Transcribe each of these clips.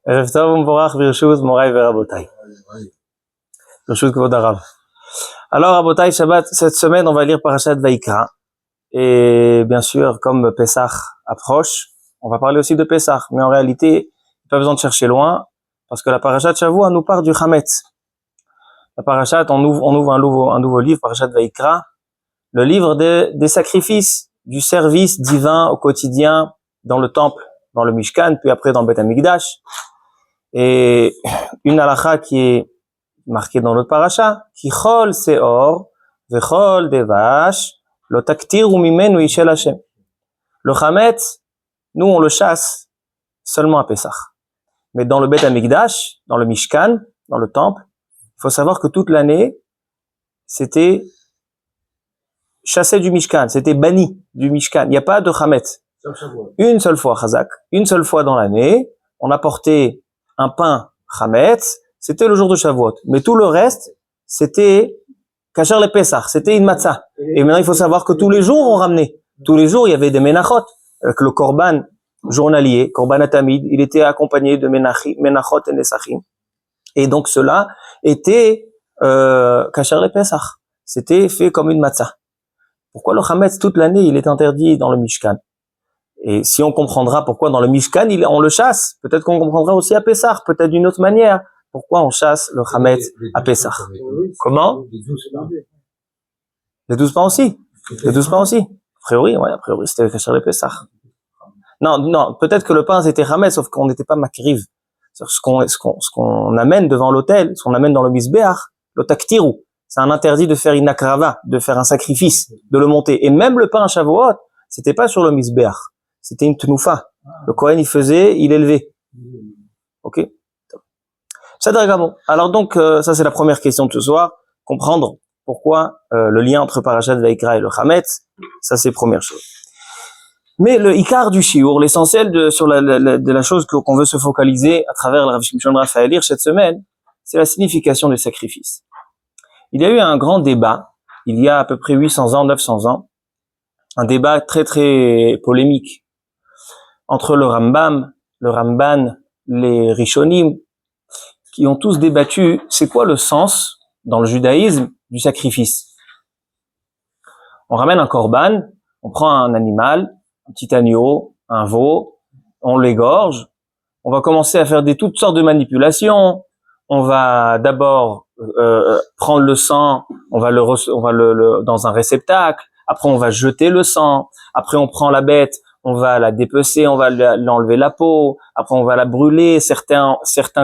ערב טוב ומבורך ברשות מוריי ורבותיי. ברשות כבוד הרב. Alors Rabotai, Shabbat, cette semaine on va lire Parashat Vaikra. Et bien sûr, comme Pessah approche, on va parler aussi de Pessah. Mais en réalité, pas besoin de chercher loin, parce que la Parashat Shavua nous parle du Chametz. La Parashat, on ouvre un nouveau livre, Parashat Vaikra, le livre des sacrifices, du service divin au quotidien dans le temple, dans le Mishkan, puis après dans le Beth Amikdash. Et une halakha qui est marquée dans notre parasha, qui chol seor, vechol devash, lo taktiru mimenu ishel Hashem. Le chametz, nous on le chasse seulement à Pessah. Mais dans le Beth Amikdash, dans le Mishkan, dans le temple, il faut savoir que toute l'année, c'était chassé du Mishkan, c'était banni du Mishkan. Il n'y a pas de chametz. Une seule fois, chazak, une seule fois dans l'année, on apportait un pain chametz, c'était le jour de Shavuot. Mais tout le reste, c'était kasher le Pessah, c'était une matzah. Et maintenant, il faut savoir que tous les jours, on ramenait. Tous les jours, il y avait des menachot. Avec le korban journalier, korban atamid, il était accompagné de menachot et nesachim. Et donc, cela était kasher le Pessah. C'était fait comme une matzah. Pourquoi le chametz, toute l'année, il est interdit dans le Mishkan? Et si on comprendra pourquoi dans le Mishkan, on le chasse, peut-être qu'on comprendra aussi à Pessah, peut-être d'une autre manière. Pourquoi on chasse le chametz à Pessah? Comment? Les 12 pains aussi. Les 12 pains aussi. A priori, c'était kasher le Pessah. Non, peut-être que le pain c'était chametz, sauf qu'on n'était pas makriv. Ce qu'on amène devant l'autel, ce qu'on amène dans le misbéach, le taktiru. C'est un interdit de faire une akrava, de faire un sacrifice, de le monter. Et même le pain à Shavuot, c'était pas sur le misbéach. C'était une tnoufa. Le Kohen, il élevait. Ok? Alors donc, ça c'est la première question de ce soir. Comprendre pourquoi le lien entre Parashat Vaikra et le Chametz. Ça c'est première chose. Mais le ikar du shiur, l'essentiel de la chose qu'on veut se focaliser à travers le Rav Shimshon Raphaël Hirsch cette semaine, c'est la signification du sacrifice. Il y a eu un grand débat, il y a à peu près 800 ans, 900 ans, un débat très très polémique entre le Rambam, le Ramban, les Rishonim, qui ont tous débattu, c'est quoi le sens, dans le judaïsme, du sacrifice? On ramène un korban, on prend un animal, un petit agneau, un veau, on l'égorge, on va commencer à faire toutes sortes de manipulations, on va d'abord prendre le sang, on va le dans un réceptacle, après on va jeter le sang, après on prend la bête, on va la dépecer, on va l'enlever la peau, après on va la brûler, certains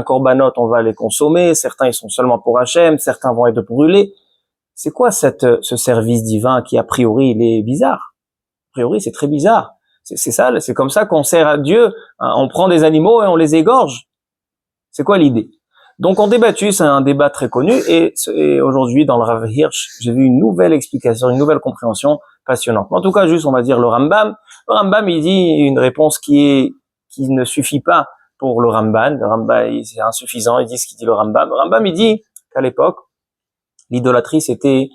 corbanotes on va les consommer, certains ils sont seulement pour Hachem, certains vont être brûlés. C'est quoi ce service divin qui a priori il est bizarre? A priori c'est très bizarre. C'est comme ça qu'on sert à Dieu, on prend des animaux et on les égorge. C'est quoi l'idée? Donc on débattu, c'est un débat très connu et aujourd'hui dans le Rav Hirsch, j'ai vu une nouvelle explication, une nouvelle compréhension passionnante. En tout cas, juste on va dire le Rambam. Le Rambam il dit une réponse qui ne suffit pas pour le Ramban. Le Rambam c'est insuffisant, il dit ce qu'il dit le Rambam. Le Rambam il dit qu'à l'époque l'idolâtrie c'était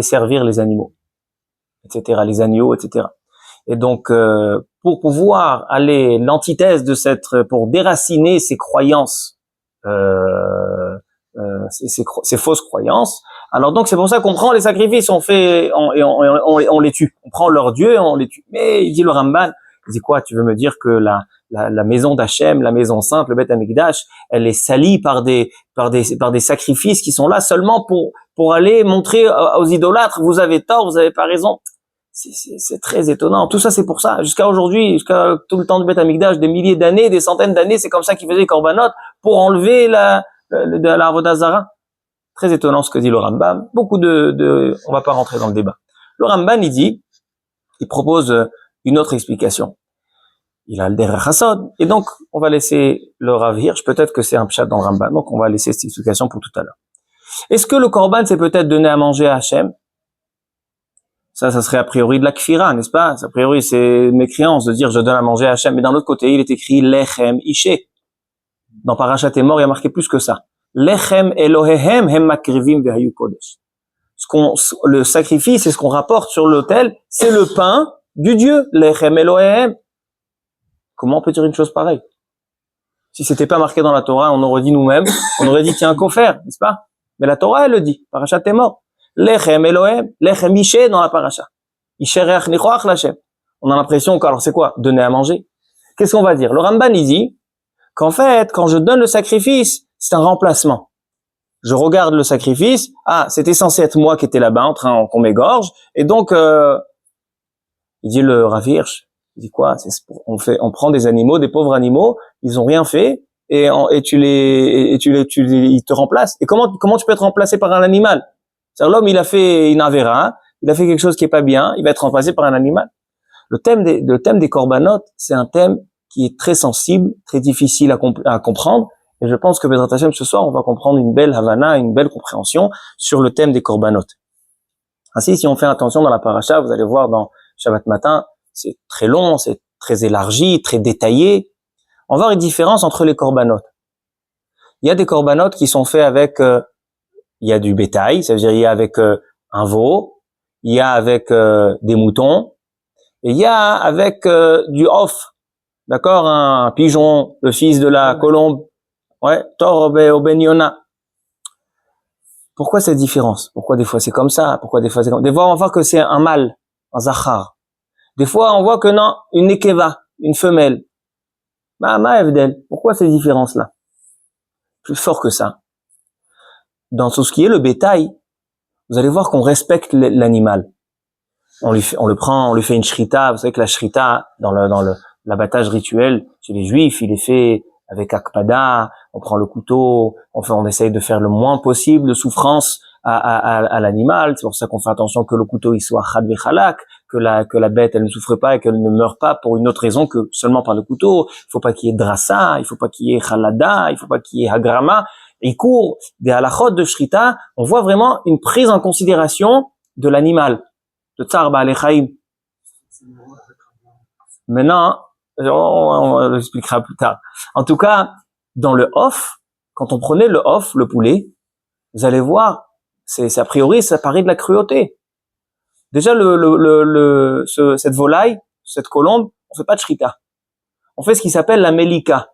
servir les animaux, etc., les agneaux, etc. Et donc pour pouvoir aller l'antithèse de pour déraciner ces croyances, ces fausses croyances. Alors donc c'est pour ça qu'on prend les sacrifices, on les tue. On prend leur Dieu et on les tue. Mais il dit le Ramban, il dit quoi? Tu veux me dire que la maison d'Hachem, la maison sainte, le Beth Amikdash, elle est salie par des sacrifices qui sont là seulement pour aller montrer aux idolâtres, vous avez tort, vous avez pas raison. C'est très étonnant. Tout ça c'est pour ça. Jusqu'à aujourd'hui, jusqu'à tout le temps du Beth Amikdash, des milliers d'années, des centaines d'années, c'est comme ça qu'ils faisaient les korbanot pour enlever la avodah zara. Très étonnant ce que dit le Rambam. On va pas rentrer dans le débat. Le Rambam il propose une autre explication. Il a le derech hasod. Et donc, on va laisser le Rav Hirsch, peut-être que c'est un pshat dans le Rambam, donc on va laisser cette explication pour tout à l'heure. Est-ce que le korban c'est peut-être donné à manger à Hachem? Ça serait a priori de la kfira, n'est-ce pas? A priori, c'est mécréance de dire je donne à manger à Hachem. Mais d'un autre côté, il est écrit lechem ishe. Dans Parashat Emor, il y a marqué plus que ça. Lechem Elohehem hem makrivim vehayu kodesh. Le sacrifice et ce qu'on rapporte sur l'autel, c'est le pain du Dieu. Lechem Elohehem. Comment on peut dire une chose pareille? Si c'était pas marqué dans la Torah, on aurait dit nous-mêmes, on aurait dit qu'il y a un kofer, n'est-ce pas? Mais la Torah, elle le dit. Parashat est mort. Lechem Elohem, lechem Ishe dans la paracha. Isherech nichoach lachem. On a l'impression que, alors c'est quoi? Donner à manger. Qu'est-ce qu'on va dire? Le Ramban, il dit qu'en fait, quand je donne le sacrifice, c'est un remplacement. Je regarde le sacrifice, ah, c'était censé être moi qui étais là-bas en train qu'on m'égorge, et donc, il dit le Rav Hirsch, il dit quoi? On prend des animaux, des pauvres animaux, ils ont rien fait, et ils te remplacent. Et comment tu peux être remplacé par un animal? C'est-à-dire l'homme, il a fait une avéra, il a fait quelque chose qui est pas bien, il va être remplacé par un animal. Le thème des korbanot, c'est un thème qui est très sensible, très difficile à comprendre. Et je pense que Bezrat Hashem, ce soir, on va comprendre une belle havana, une belle compréhension sur le thème des korbanot. Ainsi, si on fait attention dans la paracha, vous allez voir dans Shabbat matin, c'est très long, c'est très élargi, très détaillé. On va voir une différence entre les korbanot. Il y a des korbanot qui sont faits avec, il y a du bétail, ça veut dire il y a avec un veau, il y a avec des moutons, et il y a avec du off, d'accord, un pigeon, le fils de la colombe. Ouais, Tor Obeniona. Pourquoi cette différence? Pourquoi des fois c'est comme ça? Pourquoi des fois c'est comme ça? Des fois on voit que c'est un mâle, un zachar. Des fois on voit que non, une nekeva, une femelle. Ma evdel. Pourquoi ces différences-là? Plus fort que ça. Dans tout ce qui est le bétail, vous allez voir qu'on respecte l'animal. On lui fait une shrita. Vous savez que la shrita, dans l'abattage rituel chez les juifs, il est fait avec akpada, on prend le couteau, on essaye de faire le moins possible de souffrance à l'animal. C'est pour ça qu'on fait attention que le couteau il soit chad vechalak, que la bête elle ne souffre pas et qu'elle ne meurt pas pour une autre raison que seulement par le couteau. Il faut pas qu'il y ait drassa, il faut pas qu'il y ait chalada, il faut pas qu'il y ait hagrama. Il court des halachot de shrita, on voit vraiment une prise en considération de l'animal, de tsar ba'alei chaim. Maintenant, on l'expliquera plus tard. En tout cas, dans le off, quand on prenait le off, le poulet, vous allez voir, a priori, ça paraît de la cruauté. Déjà, cette volaille, cette colombe, on fait pas de shrita. On fait ce qui s'appelle la melika.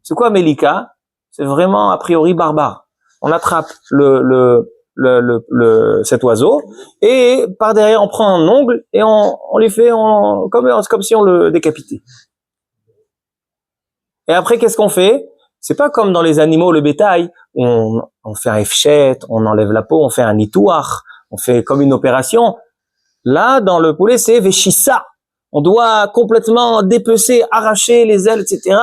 C'est quoi melika? C'est vraiment, a priori, barbare. On attrape cet oiseau, et par derrière, on prend un ongle, et on les fait comme si on le décapitait. Et après, qu'est-ce qu'on fait? C'est pas comme dans les animaux, le bétail, où on fait un efchet, on enlève la peau, on fait un nitouach, on fait comme une opération. Là, dans le poulet, c'est veshissa. On doit complètement dépecer, arracher les ailes, etc.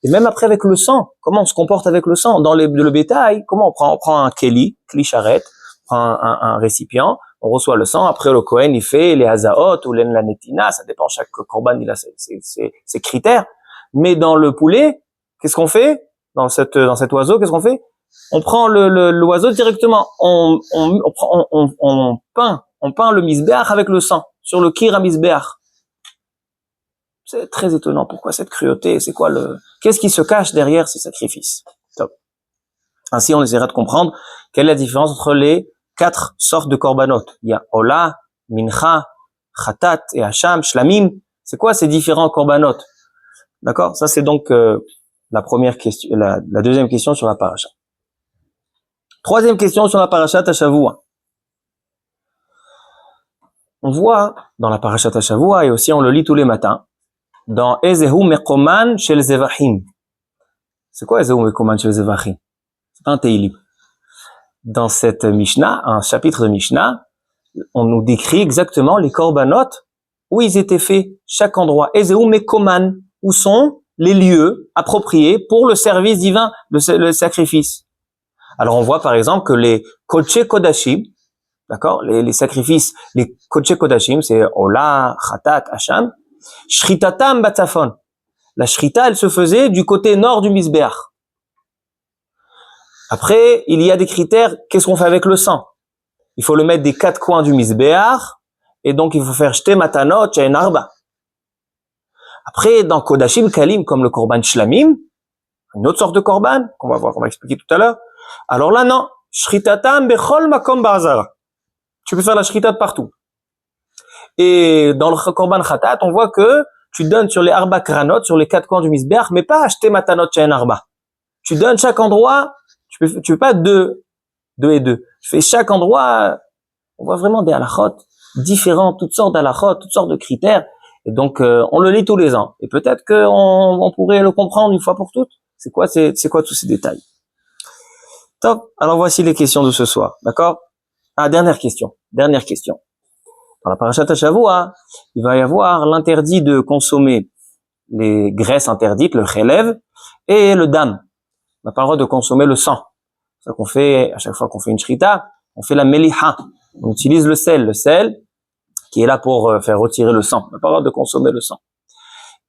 Et même après avec le sang, comment on se comporte avec le sang? Dans le bétail, comment on prend un keli charrette, on prend un récipient, on reçoit le sang, après le Kohen, il fait les hazaot ou la netina, ça dépend, chaque korban, il a ses critères. Mais dans le poulet, qu'est-ce qu'on fait? Dans cet oiseau, qu'est-ce qu'on fait? On prend l'oiseau directement, on peint le misbeach avec le sang, sur le kir à misbeach. C'est très étonnant. Pourquoi cette cruauté? C'est quoi qu'est-ce qui se cache derrière ces sacrifices? Top. Ainsi, on essaiera de comprendre quelle est la différence entre les 4 sortes de korbanot. Il y a Ola, Mincha, Khatat et Hacham, Shlamim. C'est quoi ces différents korbanot? D'accord? Ça, c'est donc la première question, la deuxième question sur la paracha. Troisième question sur la paracha Tashavua. On voit dans la paracha Tashavua, et aussi on le lit tous les matins, dans Ezehu Mekoman Shel Zevachim. C'est quoi Ezehu Mekoman Shel Zevachim? C'est pas un Teilim. Dans cette Mishnah, un chapitre de Mishnah, on nous décrit exactement les korbanot, où ils étaient faits, chaque endroit. Ezehu Mekoman, où sont les lieux appropriés pour le service divin, le sacrifice. Alors on voit par exemple que les Kodesh Kodashim, d'accord, les sacrifices, les Kodesh Kodashim, c'est Ola, Khatat, Hacham, Shritatam Batzafon. La shrita, elle se faisait du côté nord du Misbeach. Après, il y a des critères, qu'est-ce qu'on fait avec le sang? Il faut le mettre des 4 coins du Misbeach, et donc il faut faire Shte Matanot, She'en Arba. Après, dans Kodashim Kalim, comme le Korban Shlamim, une autre sorte de Korban, qu'on va expliquer tout à l'heure. Alors là, non. Shritatam Bechol Makom Ba'azara. Tu peux faire la shrita de partout. Et dans le Korban Khatat, on voit que tu donnes sur les arba kranot, sur les 4 coins du misbeach, mais pas acheter matanot chayn arba. Tu donnes chaque endroit, tu fais pas deux et deux. Tu fais chaque endroit, on voit vraiment des halachot différents, toutes sortes d'halachot, toutes sortes de critères. Et donc, on le lit tous les ans. Et peut-être on pourrait le comprendre une fois pour toutes. C'est quoi tous ces détails? Top. Alors voici les questions de ce soir. D'accord? Dernière question. Dans la parashat Shavua, il va y avoir l'interdit de consommer les graisses interdites, le chelev, et le dam. On n'a pas le droit de consommer le sang. C'est ça qu'on fait, à chaque fois qu'on fait une shrita, on fait la meliha. On utilise le sel qui est là pour faire retirer le sang. On n'a pas le droit de consommer le sang.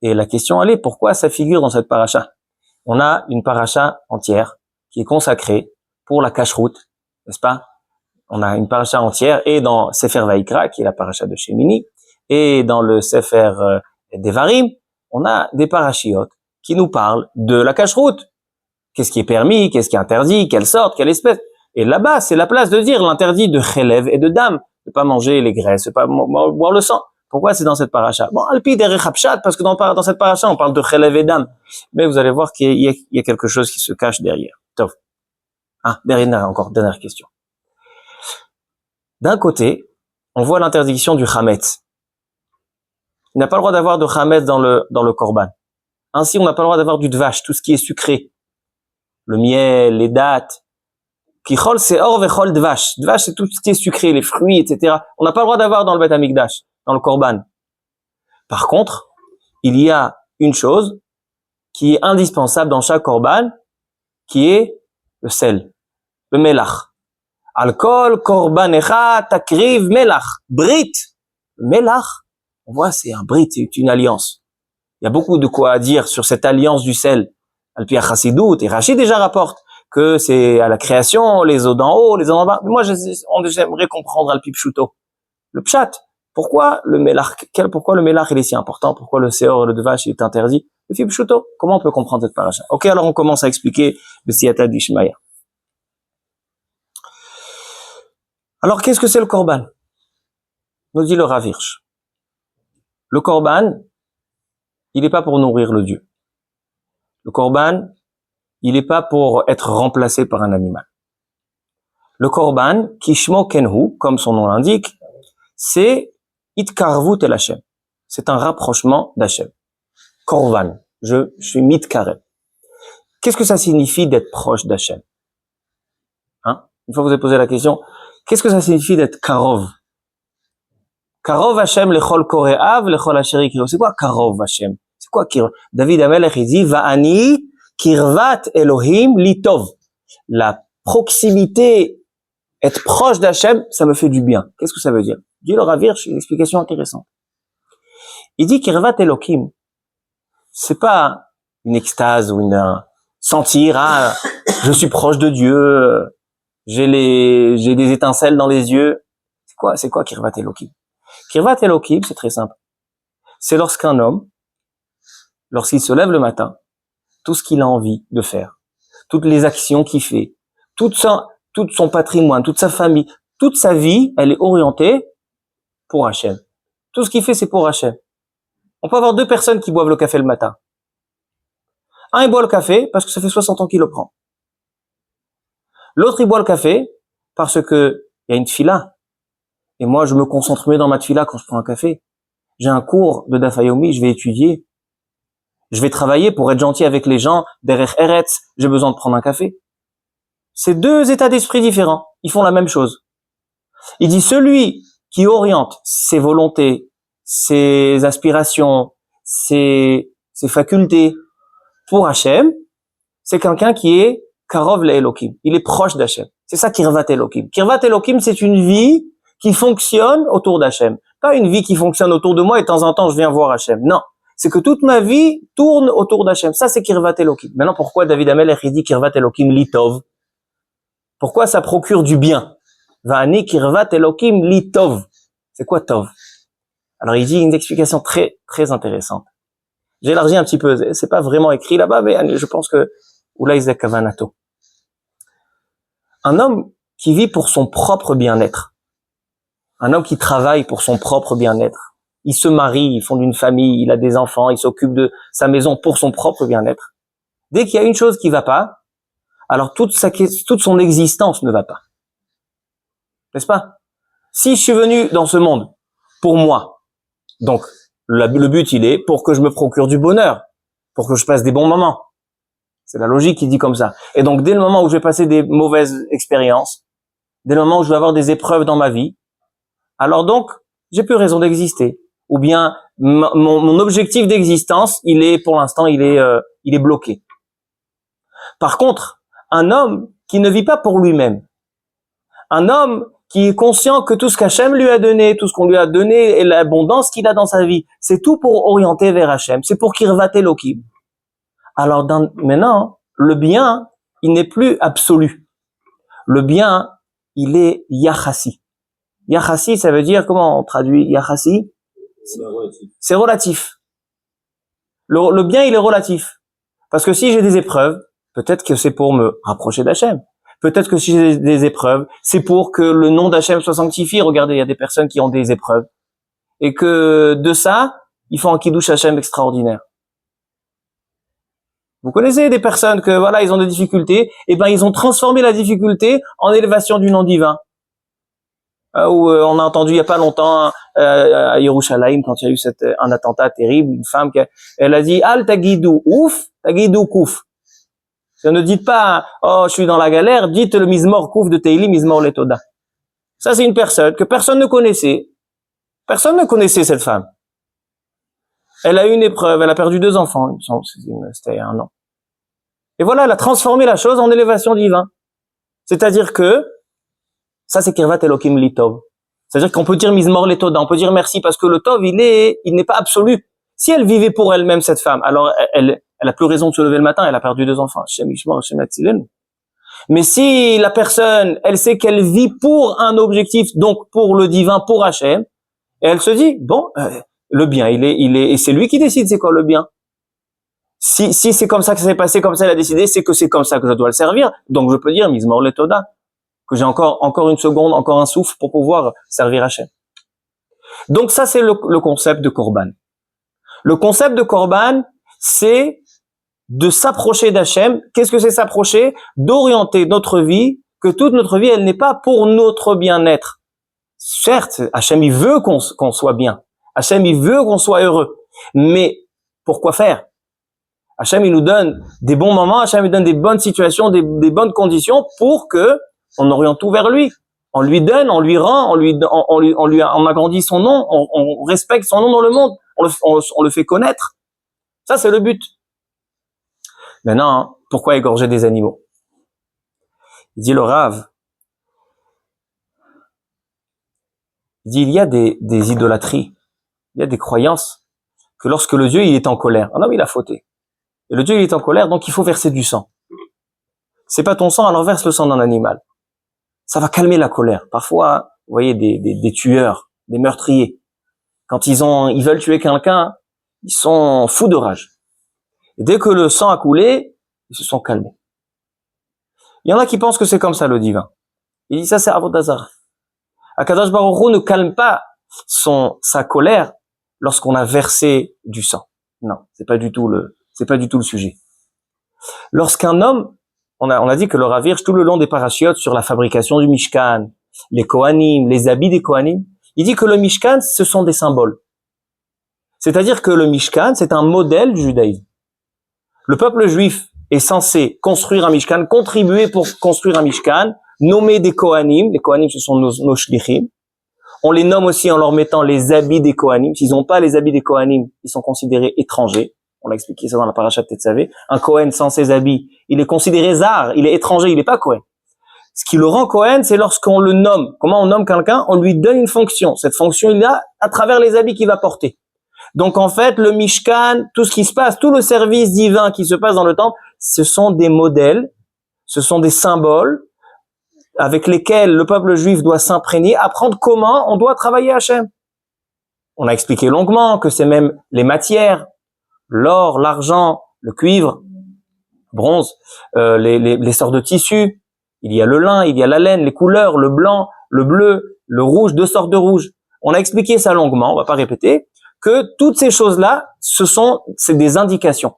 Et la question, elle est, pourquoi ça figure dans cette paracha? On a une paracha entière qui est consacrée pour la cacheroute, n'est-ce pas? On a une paracha entière, et dans Sefer Vaikra, qui est la paracha de Shemini, et dans le Sefer Devarim, on a des parachiotes qui nous parlent de la cacheroute. Qu'est-ce qui est permis, qu'est-ce qui est interdit, quelle sorte, quelle espèce. Et là-bas, c'est la place de dire l'interdit de chelev et de dam, de pas manger les graisses, de pas boire le sang. Pourquoi c'est dans cette paracha? Bon, alpi derech hapshat, parce que dans cette paracha, on parle de chelev et dam. Mais vous allez voir qu'il y a quelque chose qui se cache derrière. Tov. Dernière question. D'un côté, on voit l'interdiction du chametz. Il n'a pas le droit d'avoir de chametz dans le korban. Ainsi, on n'a pas le droit d'avoir du dvash, tout ce qui est sucré. Le miel, les dattes. Kichol, c'est or vechol dvash. Dvash, c'est tout ce qui est sucré, les fruits, etc. On n'a pas le droit d'avoir dans le Beth Amikdash, dans le korban. Par contre, il y a une chose qui est indispensable dans chaque korban, qui est le sel, le melach. Alcool, korbanecha, takriv, melach. Brit. Le melach, on voit, c'est un brit, c'est une alliance. Il y a beaucoup de quoi à dire sur cette alliance du sel. Al-Pi Chassidut, et Rachid déjà rapporte que c'est à la création, les eaux d'en haut, les eaux d'en bas. Mais moi, j'aimerais comprendre Al-Pi Pshuto. Le pshat. Pourquoi le melach il est si important? Pourquoi le seor, le devash, il est interdit? Le Pi Pshuto. Comment on peut comprendre cette paracha? Ok, alors on commence à expliquer le siyata d'Ishmaïa. Alors, qu'est-ce que c'est le korban? Nous dit le Rav Hirsch. Le korban, il n'est pas pour nourrir le Dieu. Le korban, il n'est pas pour être remplacé par un animal. Le korban, kishmo kenhu, comme son nom l'indique, c'est itkarvut el Hashem. C'est un rapprochement d'Hashem. Korban, je suis mitkareb. Qu'est-ce que ça signifie d'être proche d'Hashem? Une fois que vous avez posé la question, qu'est-ce que ça signifie d'être karov? Karov Hashem lechol koreav lechol asheri kiro. C'est quoi karov Hashem? C'est quoi kirov? David Amelech il dit va'ani kirvat Elohim litov. La proximité, être proche d'Hashem, ça me fait du bien. Qu'est-ce que ça veut dire? Dit le Rav Hirsch, une explication intéressante. Il dit kirvat Elohim, c'est pas une extase ou sentir je suis proche de Dieu, j'ai des étincelles dans les yeux. C'est quoi kirvat Elohim? Kirvat Elohim, c'est très simple. C'est lorsqu'un homme, lorsqu'il se lève le matin, tout ce qu'il a envie de faire, toutes les actions qu'il fait, tout son patrimoine, toute sa famille, toute sa vie, elle est orientée pour Hachem. Tout ce qu'il fait, c'est pour Hachem. On peut avoir deux personnes qui boivent le café le matin. Un, il boit le café parce que ça fait 60 ans qu'il le prend. L'autre, il boit le café parce que il y a une tfila. Et moi, je me concentre mieux dans ma tfila quand je prends un café. J'ai un cours de Daf Yomi, je vais étudier. Je vais travailler pour être gentil avec les gens. Derech Eretz, j'ai besoin de prendre un café. C'est deux états d'esprit différents. Ils font la même chose. Il dit celui qui oriente ses volontés, ses aspirations, ses facultés pour Hachem, c'est quelqu'un qui est Karov le-Elokim. Il est proche d'Hachem. C'est ça Kirvat Elokim. Kirvat Elokim, c'est une vie qui fonctionne autour d'Hachem. Pas une vie qui fonctionne autour de moi et de temps en temps je viens voir Hachem. Non. C'est que toute ma vie tourne autour d'Hachem. Ça, c'est Kirvat Elokim. Maintenant, pourquoi David Amelech, il dit Kirvat Elokim litov? Pourquoi ça procure du bien? Va'ani Kirvat Elokim litov. C'est quoi tov? Alors, il dit une explication très, très intéressante. J'élargis un petit peu. C'est pas vraiment écrit là-bas, mais je pense que Oulaïzek Kavanato. Un homme qui vit pour son propre bien-être. Un homme qui travaille pour son propre bien-être. il se marie, il fonde une famille, il a des enfants, il s'occupe de sa maison pour son propre bien-être. Dès qu'il y a une chose qui va pas, alors toute son existence ne va pas. N'est-ce pas? Si je suis venu dans ce monde pour moi, donc le but il est pour que je me procure du bonheur, pour que je passe des bons moments. C'est la logique qui dit comme ça. Et donc dès le moment où je vais passer des mauvaises expériences, dès le moment où je vais avoir des épreuves dans ma vie, alors donc j'ai plus raison d'exister. Ou bien mon objectif d'existence, il est pour l'instant il est bloqué. Par contre, un homme qui ne vit pas pour lui-même, un homme qui est conscient que tout ce qu'Hachem lui a donné, tout ce qu'on lui a donné et l'abondance qu'il a dans sa vie, c'est tout pour orienter vers Hachem, c'est pour Kirvat Elohim. Alors maintenant, le bien, il n'est plus absolu. Le bien, il est Yachassi. Yachassi, ça veut dire, comment on traduit Yachassi? C'est relatif. Le bien, il est relatif. Parce que si j'ai des épreuves, peut-être que c'est pour me rapprocher d'Hachem. Peut-être que si j'ai des épreuves, c'est pour que le nom d'Hachem soit sanctifié. Regardez, il y a des personnes qui ont des épreuves. Et que de ça, ils font un kiddush Hachem extraordinaire. Vous connaissez des personnes que, voilà, ils ont des difficultés, et ben, ils ont transformé la difficulté en élévation du nom divin. Où on a entendu il y a pas longtemps à Yerushalayim, quand il y a eu un attentat terrible, une femme elle a dit Al tagidou ouf, tagidou kouf. Ne dites pas oh je suis dans la galère, dites le Mizmor kouf de Teili, Mizmor Letoda. Ça c'est une personne que personne ne connaissait. Personne ne connaissait cette femme. Elle a eu une épreuve, elle a perdu 2 enfants, c'était 1 an. Et voilà, elle a transformé la chose en élévation divine. C'est-à-dire que ça, c'est Kirvat Elohim Litov. C'est-à-dire qu'on peut dire Mizmor Letoda, on peut dire merci parce que le Tov, il n'est pas absolu. Si elle vivait pour elle-même, cette femme, alors elle a plus raison de se lever le matin, elle a perdu 2 enfants. Mais si la personne, elle sait qu'elle vit pour un objectif, donc pour le divin, pour Hachem, et elle se dit, bon, le bien, il est, et c'est lui qui décide c'est quoi le bien. Si c'est comme ça que ça s'est passé, comme ça elle a décidé, c'est que c'est comme ça que je dois le servir. Donc je peux dire Mizmor Letoda. Que j'ai encore une seconde, encore un souffle pour pouvoir servir Hachem. Donc ça, c'est le concept de Korban. Le concept de Korban, c'est de s'approcher d'Hachem. Qu'est-ce que c'est s'approcher? D'orienter notre vie, que toute notre vie, elle n'est pas pour notre bien-être. Certes, Hachem, il veut qu'on soit bien. Hachem, il veut qu'on soit heureux. Mais pourquoi faire? Hachem, il nous donne des bons moments, Hachem, il donne des bonnes situations, des bonnes conditions pour que on oriente tout vers lui. On lui donne, on lui rend, on agrandit son nom, on respecte son nom dans le monde, on le fait connaître. Ça, c'est le but. Maintenant, pourquoi égorger des animaux? Il dit le Rav, il y a des idolâtries, il y a des croyances que lorsque le Dieu il est en colère, un homme il a fauté, et le Dieu il est en colère, donc il faut verser du sang. C'est pas ton sang, alors verse le sang d'un animal. Ça va calmer la colère. Parfois, vous voyez des tueurs, des meurtriers, quand ils veulent tuer quelqu'un, ils sont fous de rage. Et dès que le sang a coulé, ils se sont calmés. Il y en a qui pensent que c'est comme ça le divin. Il dit ça c'est Avodazara. Akadosh Baruch Hu ne calme pas sa colère lorsqu'on a versé du sang. Non, c'est pas du tout le sujet. Lorsqu'un homme, on a dit que le Rav Hirsch, tout le long des parachiotes sur la fabrication du Mishkan, les Kohanim, les habits des Kohanim, il dit que le Mishkan, ce sont des symboles. C'est-à-dire que le Mishkan, c'est un modèle du judaïsme. Le peuple juif est censé construire un Mishkan, contribuer pour construire un Mishkan, nommer des Kohanim. Les Kohanim, ce sont nos shlichim. On les nomme aussi en leur mettant les habits des Kohanim. S'ils n'ont pas les habits des Kohanim, ils sont considérés étrangers. On a expliqué ça dans la paracha de Tetzavé. Un Kohen sans ses habits, il est considéré zar, il est étranger, il n'est pas Kohen. Ce qui le rend Kohen, c'est lorsqu'on le nomme. Comment on nomme quelqu'un? On lui donne une fonction. Cette fonction, il a à travers les habits qu'il va porter. Donc en fait, le Mishkan, tout ce qui se passe, tout le service divin qui se passe dans le temple, ce sont des modèles, ce sont des symboles avec lesquels le peuple juif doit s'imprégner, apprendre comment on doit travailler Hachem. On a expliqué longuement que c'est même les matières, l'or, l'argent, le cuivre, bronze, les sortes de tissus. Il y a le lin, il y a la laine, les couleurs, le blanc, le bleu, le rouge, 2 sortes de rouge. On a expliqué ça longuement, on va pas répéter. que toutes ces choses-là, c'est des indications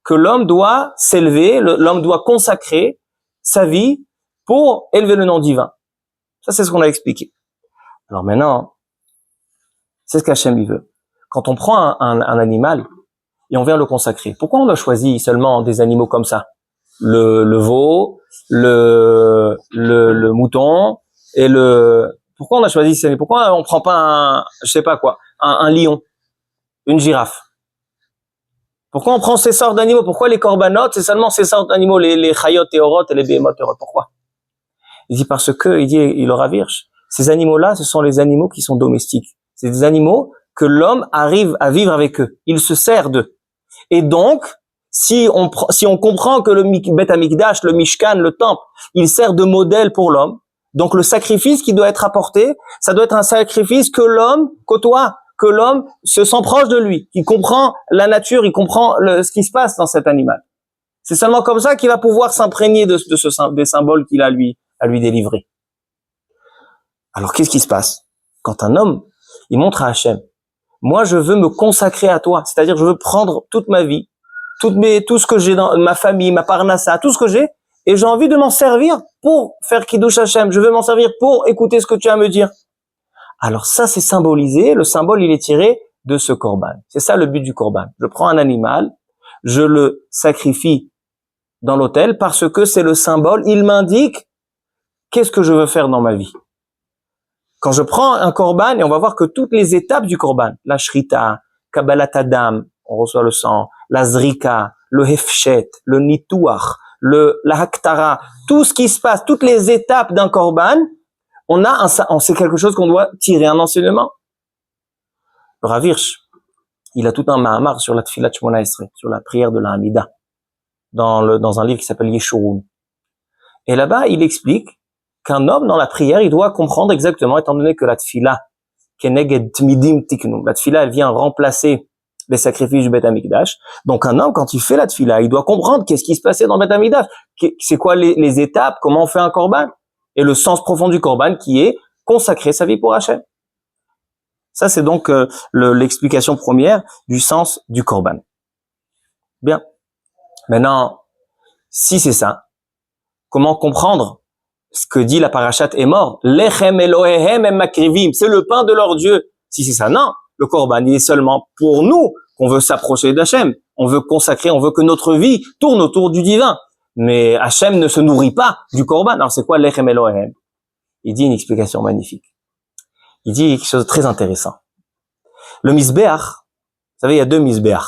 que l'homme doit s'élever, l'homme doit consacrer sa vie pour élever le nom divin. Ça, c'est ce qu'on a expliqué. Alors maintenant, c'est ce qu'Hachem il veut. Quand on prend un animal et on vient le consacrer, pourquoi on a choisi seulement des animaux comme ça? Le veau, le mouton et pourquoi on a choisi ces animaux? Pourquoi on prend pas un lion, une girafe? Pourquoi on prend ces sortes d'animaux? Pourquoi les corbanotes, c'est seulement ces sortes d'animaux, les chayot et orot et les behemoth et orot? Pourquoi? Il dit parce que, il le ravirche. Ces animaux-là, ce sont les animaux qui sont domestiques. C'est des animaux que l'homme arrive à vivre avec eux. Il se sert d'eux. Et donc, si on comprend que le Beth Amikdash, le Mishkan, le temple, il sert de modèle pour l'homme, donc le sacrifice qui doit être apporté, ça doit être un sacrifice que l'homme côtoie, que l'homme se sent proche de lui, qui comprend la nature, il comprend ce qui se passe dans cet animal. C'est seulement comme ça qu'il va pouvoir s'imprégner des symboles qu'il a à lui délivrer. Alors qu'est-ce qui se passe? Quand un homme, il montre à Hachem, moi je veux me consacrer à toi, c'est-à-dire je veux prendre toute ma vie, tout ce que j'ai dans ma famille, ma parnassa, tout ce que j'ai, et j'ai envie de m'en servir pour faire Kiddush Hachem, je veux m'en servir pour écouter ce que tu as à me dire. Alors ça c'est symbolisé, le symbole il est tiré de ce korban. C'est ça le but du korban. Je prends un animal, je le sacrifie dans l'autel parce que c'est le symbole, il m'indique qu'est-ce que je veux faire dans ma vie. Quand je prends un korban, et on va voir que toutes les étapes du korban, la shrita, kabbalat adam, on reçoit le sang, la zrika, le hefshet, le nituach, la haktara, tout ce qui se passe, toutes les étapes d'un korban, c'est quelque chose qu'on doit tirer un enseignement. Le Rav Hirsch, il a tout un mahamar sur la tfilat Shmona Esrei, sur la prière de la Hamida, dans un livre qui s'appelle Yeshurun. Et là-bas, il explique qu'un homme dans la prière, il doit comprendre exactement, étant donné que la tfila, keneged tmidim tiknu, la tfila, elle vient remplacer les sacrifices du Beth Amikdash. Donc un homme, quand il fait la tfila, il doit comprendre qu'est-ce qui se passait dans le Beth Amikdash, c'est quoi les étapes, comment on fait un korban, et le sens profond du korban qui est consacrer sa vie pour Hachem. Ça, c'est donc l'explication première du sens du korban. Bien. Maintenant, si c'est ça, comment comprendre ce que dit la parashat est mort? Lechem Elohehem em makrivim, c'est le pain de leur Dieu. Si c'est ça, non. Le korban, il est seulement pour nous qu'on veut s'approcher d'Hachem. On veut consacrer, on veut que notre vie tourne autour du divin. Mais Hachem ne se nourrit pas du korban. Alors c'est quoi Lechem Elohehem? Il dit une explication magnifique. Il dit quelque chose de très intéressant. Le misbeach, vous savez, il y a deux misbeach.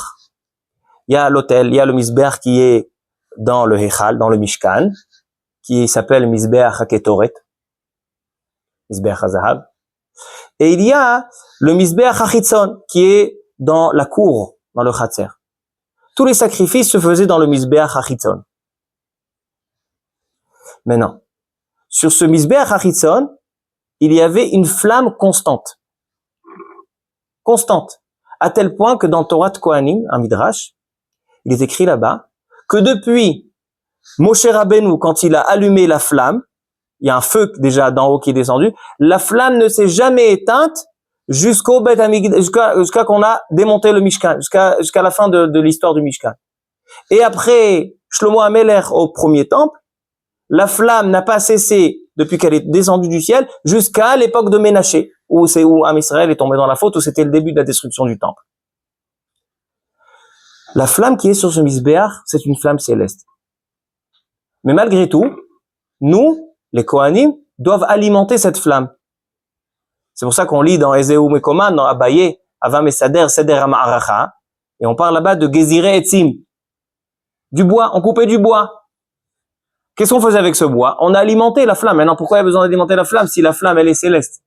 Il y a l'autel, il y a le misbeach qui est dans le Hechal, dans le Mishkan, qui s'appelle Misbeach HaKetoret, Misbeach HaZahav. Et il y a le Misbeach HaChitzon, qui est dans la cour, dans le Chatzer. Tous les sacrifices se faisaient dans le Misbeach HaChitzon. Maintenant, sur ce Misbeach HaChitzon, il y avait une flamme constante. Constante. À tel point que dans Torah de Kohanim, un Midrash, il est écrit là-bas, que depuis Moshe Rabbeinu, quand il a allumé la flamme, il y a un feu déjà d'en haut qui est descendu, la flamme ne s'est jamais éteinte jusqu'au Beth Amikdash, jusqu'à qu'on a démonté le Mishkan, jusqu'à la fin de l'histoire du Mishkan. Et après Shlomo HaMelech au premier temple, la flamme n'a pas cessé depuis qu'elle est descendue du ciel jusqu'à l'époque de Ménaché, où Am Israël est tombé dans la faute, où c'était le début de la destruction du temple. La flamme qui est sur ce Misbeach, c'est une flamme céleste. Mais malgré tout, nous, les Kohanim, doivent alimenter cette flamme. C'est pour ça qu'on lit dans Ezeu Mekoman, dans Abaye, Avam Esader, Seder Ama'aracha, et on parle là-bas de Gezire Etzim. Du bois, on coupait du bois. Qu'est-ce qu'on faisait avec ce bois? On a alimenté la flamme. Maintenant, pourquoi il y a besoin d'alimenter la flamme si la flamme, elle est céleste?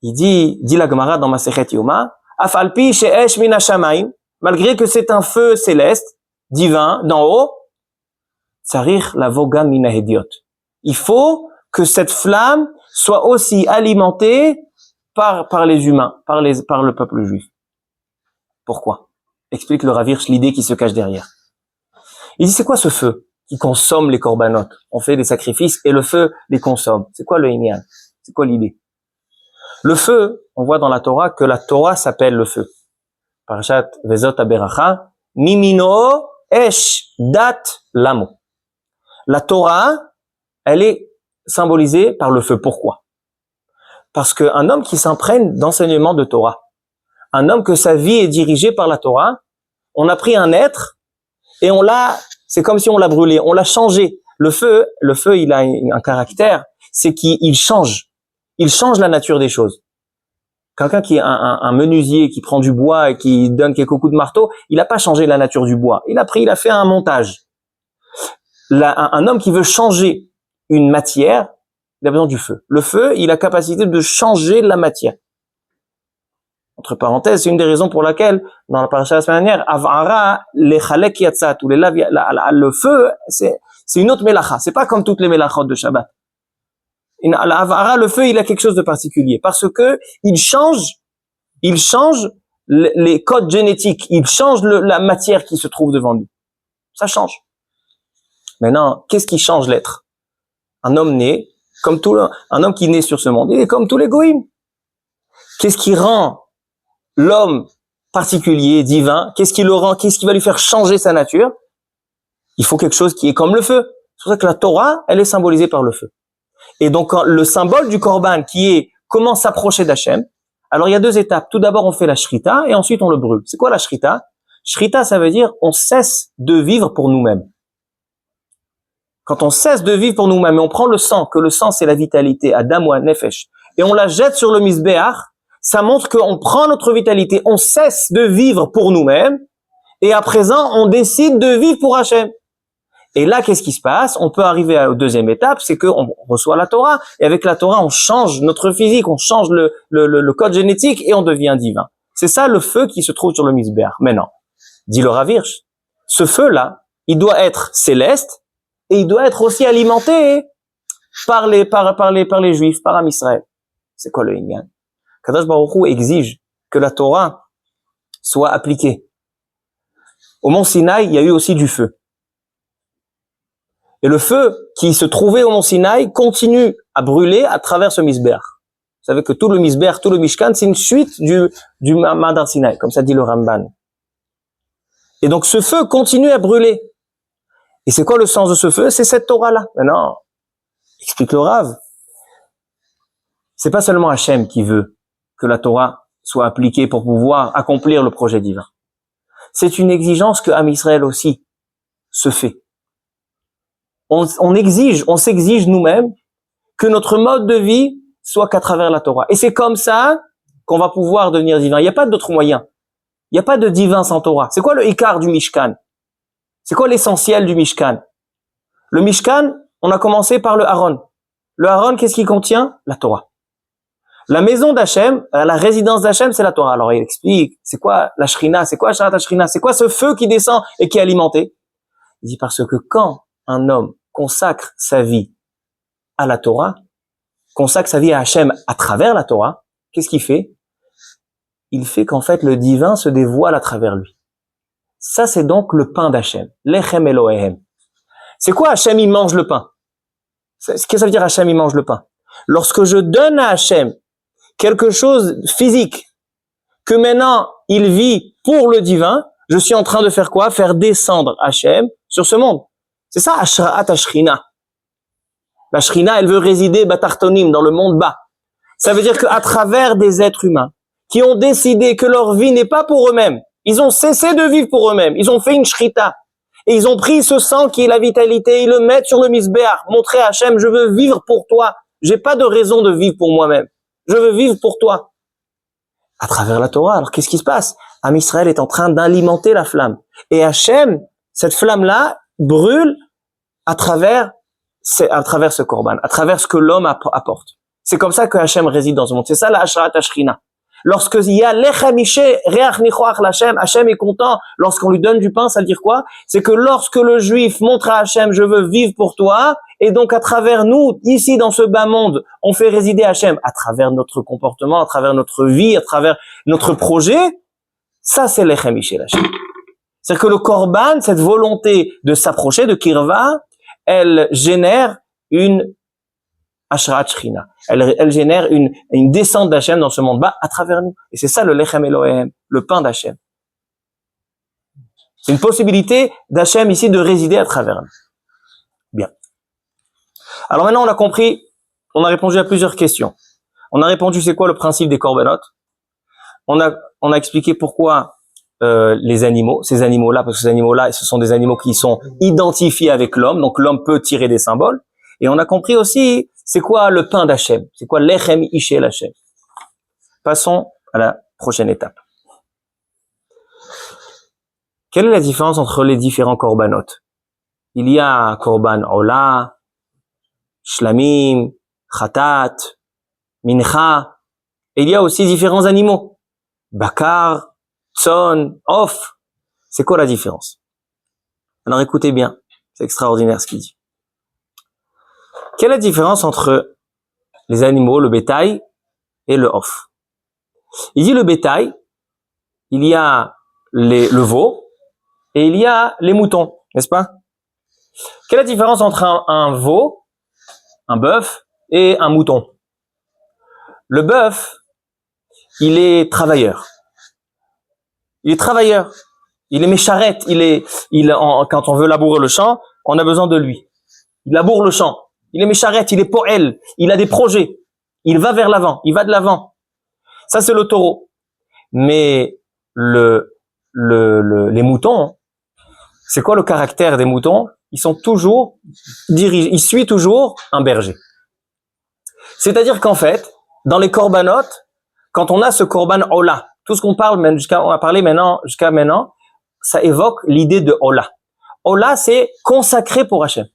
Il dit la Gemara dans Masechet Yoma, Afalpi she'esh min hashamayim, malgré que c'est un feu céleste, divin, d'en haut, tsarich lavoga min hahediot. Il faut que cette flamme soit aussi alimentée par les humains, par le peuple juif. Pourquoi? Explique le Rav Hirsch l'idée qui se cache derrière. Il dit, c'est quoi ce feu qui consomme les corbanotes? On fait des sacrifices et le feu les consomme. C'est quoi le inyan? C'est quoi l'idée? Le feu, on voit dans la Torah que la Torah s'appelle le feu. Parashat Vezot Aberacha, Mimino Esh Dat Lamo. La Torah, elle est symbolisée par le feu. Pourquoi? Parce qu'un homme qui s'imprègne d'enseignements de Torah, un homme que sa vie est dirigée par la Torah, on a pris un être et c'est comme si on l'a brûlé, on l'a changé. Le feu, il a un caractère, c'est qu'il change la nature des choses. Quelqu'un qui est un menuisier, qui prend du bois et qui donne quelques coups de marteau, il n'a pas changé la nature du bois. Il a fait un montage. Un homme qui veut changer une matière, il a besoin du feu. Le feu, il a capacité de changer la matière. Entre parenthèses, c'est une des raisons pour laquelle, dans la paracha la semaine dernière, Avara, les chalek yatzat, ou le feu, c'est une autre mélacha. C'est pas comme toutes les mélachot de Shabbat. Avara, le feu, il a quelque chose de particulier. Parce que il change les codes génétiques. Il change la matière qui se trouve devant nous. Ça change. Maintenant, qu'est-ce qui change l'être? Un homme né, un homme qui naît sur ce monde, il est comme tous les goïms. Qu'est-ce qui rend l'homme particulier, divin? Qu'est-ce qui va lui faire changer sa nature? Il faut quelque chose qui est comme le feu. C'est pour ça que la Torah, elle est symbolisée par le feu. Et donc, le symbole du korban qui est comment s'approcher d'Hachem. Alors, il y a deux étapes. Tout d'abord, on fait la shrita et ensuite on le brûle. C'est quoi la shrita? Shrita, ça veut dire on cesse de vivre pour nous-mêmes. Quand on cesse de vivre pour nous-mêmes et on prend le sang, que le sang c'est la vitalité, Adam ou Nefesh, et on la jette sur le misbéach, ça montre qu'on prend notre vitalité, on cesse de vivre pour nous-mêmes, et à présent on décide de vivre pour Hachem. Et là, qu'est-ce qui se passe? On peut arriver à la deuxième étape, c'est qu'on reçoit la Torah, et avec la Torah, on change notre physique, on change le code génétique, et on devient divin. C'est ça le feu qui se trouve sur le misbéach. Maintenant, dit le Rav Hirsch, ce feu-là, il doit être céleste, et il doit être aussi alimenté par les Juifs, par Am Israël. C'est quoi le Inyan? Kadosh Baruch Hu exige que la Torah soit appliquée. Au mont Sinaï, il y a eu aussi du feu. Et le feu qui se trouvait au mont Sinaï continue à brûler à travers ce misbéach. Vous savez que tout le misbéach, tout le Mishkan, c'est une suite du Madar Sinaï, comme ça dit le Ramban. Et donc ce feu continue à brûler. Et c'est quoi le sens de ce feu? C'est cette Torah-là. Maintenant, explique le Rav. C'est pas seulement Hachem qui veut que la Torah soit appliquée pour pouvoir accomplir le projet divin. C'est une exigence que Am Israël aussi se fait. On s'exige nous-mêmes que notre mode de vie soit qu'à travers la Torah. Et c'est comme ça qu'on va pouvoir devenir divin. Il n'y a pas d'autre moyen. Il n'y a pas de divin sans Torah. C'est quoi le Ikar du Mishkan? C'est quoi l'essentiel du Mishkan? Le Mishkan, on a commencé par le Aaron. Le Aaron, qu'est-ce qu'il contient? La Torah. La maison d'Hachem, la résidence d'Hachem, c'est la Torah. Alors il explique, c'est quoi la Shrina? C'est quoi Sharat HaShrina? C'est quoi ce feu qui descend et qui est alimenté? Il dit parce que quand un homme consacre sa vie à la Torah, consacre sa vie à Hachem à travers la Torah, qu'est-ce qu'il fait? Il fait qu'en fait le divin se dévoile à travers lui. Ça, c'est donc le pain d'Hachem. Lechem Elohehem. C'est quoi Hachem, il mange le pain? Qu'est-ce que ça veut dire Hachem, il mange le pain? Lorsque je donne à Hachem quelque chose physique, que maintenant il vit pour le divin, je suis en train de faire quoi? Faire descendre Hachem sur ce monde. C'est ça, Ashra'at Ashrina. La Shrina, elle veut résider Batartonim, dans le monde bas. Ça veut dire qu'à travers des êtres humains qui ont décidé que leur vie n'est pas pour eux-mêmes, ils ont cessé de vivre pour eux-mêmes. Ils ont fait une shrita. Et ils ont pris ce sang qui est la vitalité, ils le mettent sur le misbéach. Montrer à Hachem, je veux vivre pour toi. J'ai pas de raison de vivre pour moi-même. Je veux vivre pour toi. À travers la Torah. Alors qu'est-ce qui se passe? Am Israël est en train d'alimenter la flamme. Et Hachem, cette flamme-là, brûle à travers ce korban, à travers ce que l'homme apporte. C'est comme ça que Hachem réside dans ce monde. C'est ça la Ashra'at Ashrina. Lorsqu'il y a l'echamiché, reach nichoach l'Hachem, Hachem est content. Lorsqu'on lui donne du pain, ça veut dire quoi? C'est que lorsque le juif montre à Hachem, je veux vivre pour toi, et donc à travers nous, ici dans ce bas monde, on fait résider Hachem à travers notre comportement, à travers notre vie, à travers notre projet. Ça, c'est l'echamiché l'Hachem. C'est-à-dire que le korban, cette volonté de s'approcher de Kirva, elle génère une Ashrat Shrina. Elle génère une descente d'Hachem dans ce monde bas à travers nous. Et c'est ça le Lechem Elohim, le pain d'Hachem. C'est une possibilité d'Hachem ici de résider à travers nous. Bien. Alors maintenant on a compris, on a répondu à plusieurs questions. On a répondu c'est quoi le principe des korbanot. On a expliqué pourquoi les animaux, ces animaux-là, parce que ces animaux-là, ce sont des animaux qui sont identifiés avec l'homme, donc l'homme peut tirer des symboles. Et on a compris aussi c'est quoi le pain d'Hachem, c'est quoi l'Echem Ishel Hachem. Passons à la prochaine étape. Quelle est la différence entre les différents korbanot? Il y a korban ola, shlamim, khatat, mincha, et il y a aussi différents animaux. Bakar, tson, off. C'est quoi la différence? Alors écoutez bien, c'est extraordinaire ce qu'il dit. Quelle est la différence entre les animaux, le bétail et le off? Il dit le bétail, il y a le veau et il y a les moutons, n'est-ce pas? Quelle est la différence entre un veau, un bœuf et un mouton? Le bœuf, il est travailleur. Il est travailleur. Il est mécharette. Quand on veut labourer le champ, on a besoin de lui. Il laboure le champ. Il est mécharette. Il est poël. Il a des projets. Il va vers l'avant. Il va de l'avant. Ça, c'est le taureau. Mais les moutons, c'est quoi le caractère des moutons? Ils sont toujours dirigés. Ils suivent toujours un berger. C'est-à-dire qu'en fait, dans les korbanot, quand on a ce korban ola, tout ce qu'on parle, on a parlé jusqu'à maintenant, ça évoque l'idée de ola. Ola, c'est consacré pour Hachem.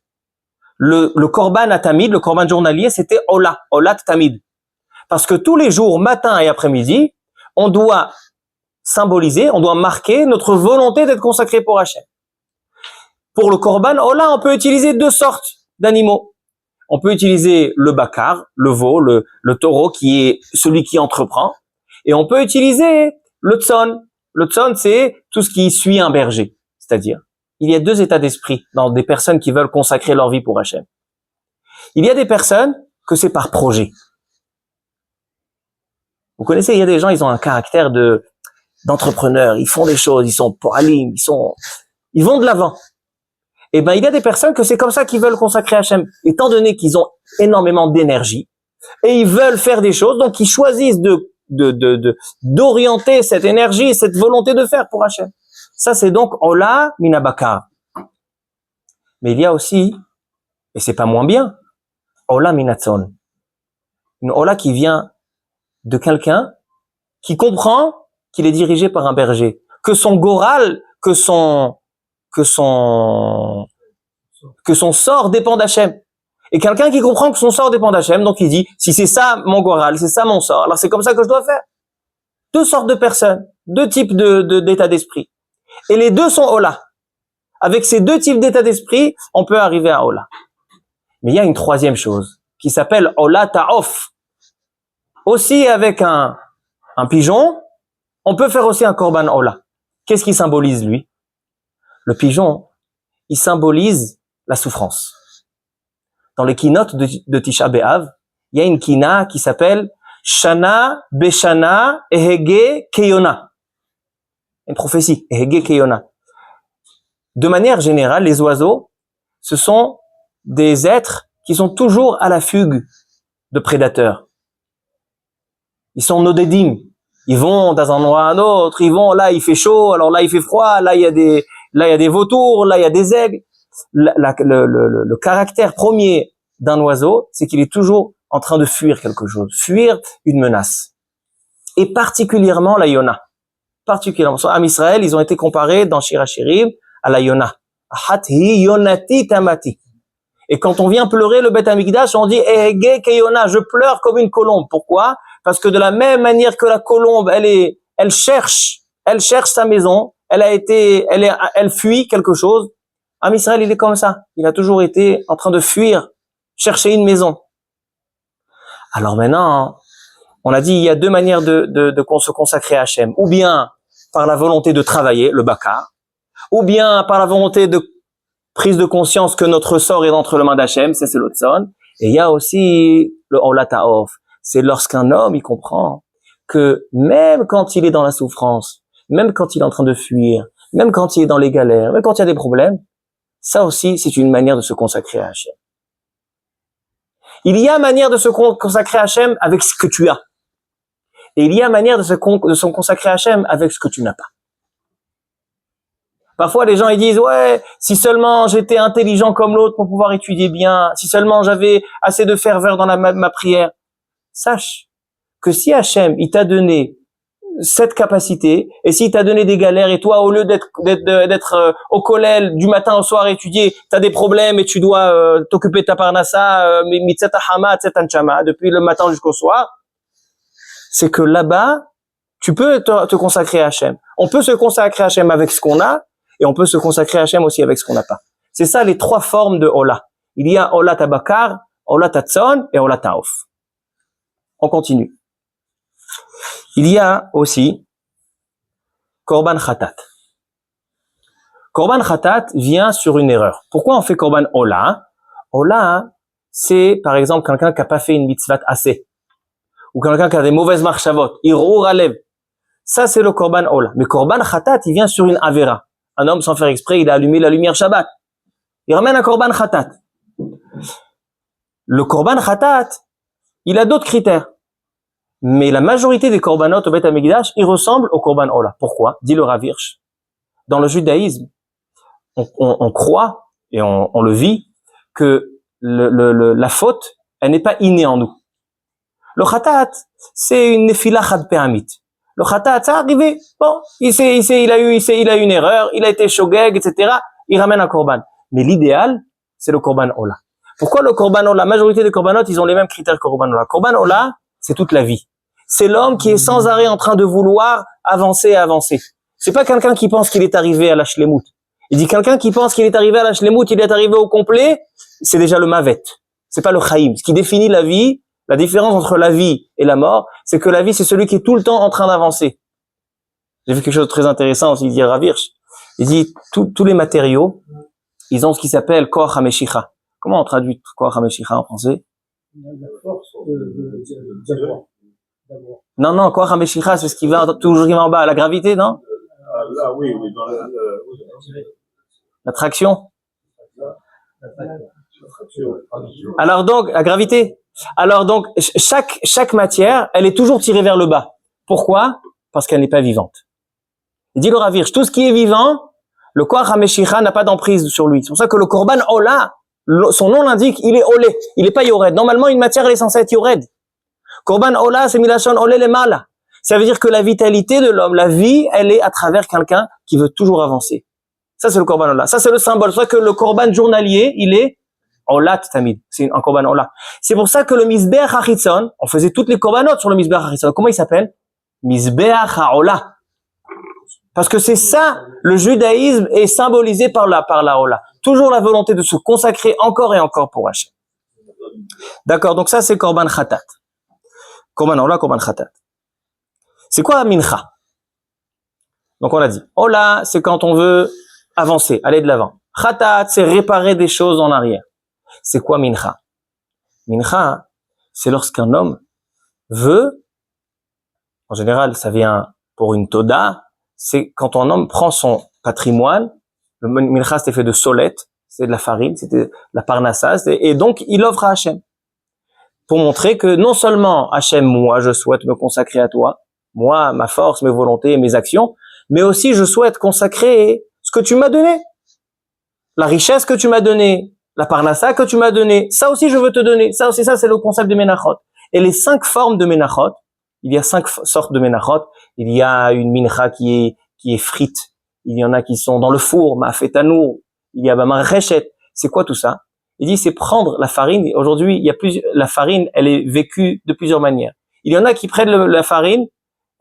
Le korban atamid, le korban journalier, c'était ola, olat tamid. Parce que tous les jours, matin et après-midi, on doit symboliser, on doit marquer notre volonté d'être consacré pour Hachem. Pour le korban ola, on peut utiliser deux sortes d'animaux. On peut utiliser le bakar, le veau, le taureau qui est celui qui entreprend. Et on peut utiliser le tson. Le tson, c'est tout ce qui suit un berger. C'est-à-dire, il y a deux états d'esprit dans des personnes qui veulent consacrer leur vie pour Hachem. Il y a des personnes que c'est par projet. Vous connaissez, il y a des gens, ils ont un caractère d'entrepreneur. Ils font des choses, ils sont poalim, ils vont de l'avant. Et ben, il y a des personnes que c'est comme ça qu'ils veulent consacrer Hachem. Étant donné qu'ils ont énormément d'énergie et ils veulent faire des choses, donc ils choisissent d'orienter cette énergie, cette volonté de faire pour Hachem. Ça, c'est donc Ola Minabakar. Mais il y a aussi, et c'est pas moins bien, Ola Minatzon. Une Ola qui vient de quelqu'un qui comprend qu'il est dirigé par un berger, que son goral, que son sort dépend d'Hachem. Et quelqu'un qui comprend que son sort dépend d'Hachem, donc il dit, si c'est ça mon goral, c'est ça mon sort, alors c'est comme ça que je dois faire. Deux sortes de personnes, deux types d'état d'esprit. Et les deux sont Ola. Avec ces deux types d'état d'esprit, on peut arriver à Ola. Mais il y a une troisième chose, qui s'appelle Ola Ta'of. Aussi avec un pigeon, on peut faire aussi un korban Ola. Qu'est-ce qui symbolise lui? Le pigeon, il symbolise la souffrance. Dans les keynotes de Tisha B'Av, il y a une kina qui s'appelle Shana Beshana Ehege Keyona. Une prophétie, Ehege Keyona. De manière générale, les oiseaux, ce sont des êtres qui sont toujours à la fugue de prédateurs. Ils sont nodedim. Ils vont d'un endroit à un autre, ils vont, là il fait chaud, alors là il fait froid, là il y a des vautours, là il y a des aigles. Le caractère premier d'un oiseau, c'est qu'il est toujours en train de fuir quelque chose, fuir une menace. Et particulièrement la Yona. Particulièrement. En Israël, ils ont été comparés dans Shir HaShirim à la Yona. Ahat-hi yonati tamati. Et quand on vient pleurer le Beth Amikdash, on dit Ehege keyona, je pleure comme une colombe. Pourquoi? Parce que de la même manière que la colombe, elle cherche sa maison, elle fuit quelque chose. Am Israël, il est comme ça. Il a toujours été en train de fuir, chercher une maison. Alors maintenant, on a dit, il y a deux manières de se consacrer à Hachem. Ou bien par la volonté de travailler, le bakar, ou bien par la volonté de prise de conscience que notre sort est entre les mains d'Hachem, c'est le tzon. Et il y a aussi le Ola Ta'of. C'est lorsqu'un homme, il comprend que même quand il est dans la souffrance, même quand il est en train de fuir, même quand il est dans les galères, même quand il y a des problèmes, ça aussi, c'est une manière de se consacrer à Hachem. Il y a manière de se consacrer à Hachem avec ce que tu as. Et il y a manière de se consacrer à Hachem avec ce que tu n'as pas. Parfois, les gens, ils disent, ouais, si seulement j'étais intelligent comme l'autre pour pouvoir étudier bien, si seulement j'avais assez de ferveur dans ma prière. Sache que si Hachem, il t'a donné cette capacité, et s'il t'a donné des galères, et toi, au lieu d'être au kollel du matin au soir à étudier, t'as des problèmes et tu dois t'occuper de ta parnassa, mitzata hama, tzeta nchama, depuis le matin jusqu'au soir, c'est que là-bas, tu peux te consacrer à Hachem. On peut se consacrer à Hachem avec ce qu'on a, et on peut se consacrer à Hachem aussi avec ce qu'on n'a pas. C'est ça les trois formes de Ola. Il y a Ola Tabakar, Ola Tatzon et Ola Taof. On continue. Il y a aussi Korban Khatat. Korban Khatat vient sur une erreur. Pourquoi on fait Korban Ola? Ola, c'est par exemple quelqu'un qui n'a pas fait une mitzvah assez. Ou quelqu'un qui a des mauvaises marchavot. Irur alev. Ça, c'est le Korban Ola. Mais Korban Khatat, il vient sur une Avera. Un homme, sans faire exprès, il a allumé la lumière Shabbat. Il ramène un Korban Khatat. Le Korban Khatat, il a d'autres critères. Mais la majorité des Korbanot au Beth Amikdash, ils ressemblent au Korban Ola. Pourquoi? Dit le Rav Hirsch. Dans le judaïsme, on croit, et on le vit, que la faute, elle n'est pas innée en nous. Le Khatat, c'est une nefila chad pe'amit. Le Khatat, ça arrivé. Bon, il a eu une erreur, il a été shogeg, etc. Il ramène un Korban. Mais l'idéal, c'est le Korban Ola. Pourquoi le Korban Ola? La majorité des Korbanot, ils ont les mêmes critères que Korban Ola. Korban Ola, c'est toute la vie. C'est l'homme qui est sans arrêt en train de vouloir avancer et avancer. C'est pas quelqu'un qui pense qu'il est arrivé à la shlemut. Il dit quelqu'un qui pense qu'il est arrivé à la shlemut, il est arrivé au complet, c'est déjà le mavet. C'est pas le chaim. Ce qui définit la vie, la différence entre la vie et la mort, c'est que la vie, c'est celui qui est tout le temps en train d'avancer. J'ai vu quelque chose de très intéressant aussi, il dit Rav Hirsch. Il dit, tous les matériaux, ils ont ce qui s'appelle koach hameshicha. Comment on traduit koach hameshicha en français? La force d'abord. Non, koach hameshicha, c'est ce qui va toujours en bas, la gravité, non? Là, oui, dans l'attraction. Alors donc, la gravité. Alors donc, chaque matière, elle est toujours tirée vers le bas. Pourquoi? Parce qu'elle n'est pas vivante. Il dit le Rav Hirsch, tout ce qui est vivant, le koach hameshicha n'a pas d'emprise sur lui. C'est pour ça que le korban ola, son nom l'indique, il est olé, il n'est pas yored. Normalement, une matière, elle est censée être yored. Korban ola, c'est milashon olé le mal. Ça veut dire que la vitalité de l'homme, la vie, elle est à travers quelqu'un qui veut toujours avancer. Ça, c'est le korban ola. Ça, c'est le symbole. C'est pour ça que le korban journalier, il est olat tamid. C'est un korban ola. C'est pour ça que le misbeach hachitzon, on faisait toutes les korbanot sur le misbeach hachitzon. Comment il s'appelle? Misbeach haola. Parce que c'est ça, le judaïsme est symbolisé par la ola. Toujours la volonté de se consacrer encore et encore pour Hachem. D'accord, donc ça, c'est korban khatat. Korban ola, korban khatat. C'est quoi mincha? Donc on l'a dit. Ola, c'est quand on veut avancer, aller de l'avant. Khatat, c'est réparer des choses en arrière. C'est quoi mincha? Mincha, c'est lorsqu'un homme veut, en général, ça vient pour une toda, c'est quand un homme prend son patrimoine, le mincha c'était fait de solette, c'est de la farine, c'était de la parnassa, et donc il offre à Hachem. Pour montrer que non seulement Hachem, moi, je souhaite me consacrer à toi, moi, ma force, mes volontés, mes actions, mais aussi je souhaite consacrer ce que tu m'as donné. La richesse que tu m'as donnée, la parnassa que tu m'as donnée, ça aussi je veux te donner. Ça aussi, ça c'est le concept de menachot. Et les 5 formes de menachot, il y a 5 sortes de menachot. Il y a une mincha qui est frite. Il y en a qui sont dans le four, ma'afetanour. Il y a marechet. C'est quoi tout ça? Il dit c'est prendre la farine. Aujourd'hui, la farine, elle est vécue de plusieurs manières. Il y en a qui prennent la farine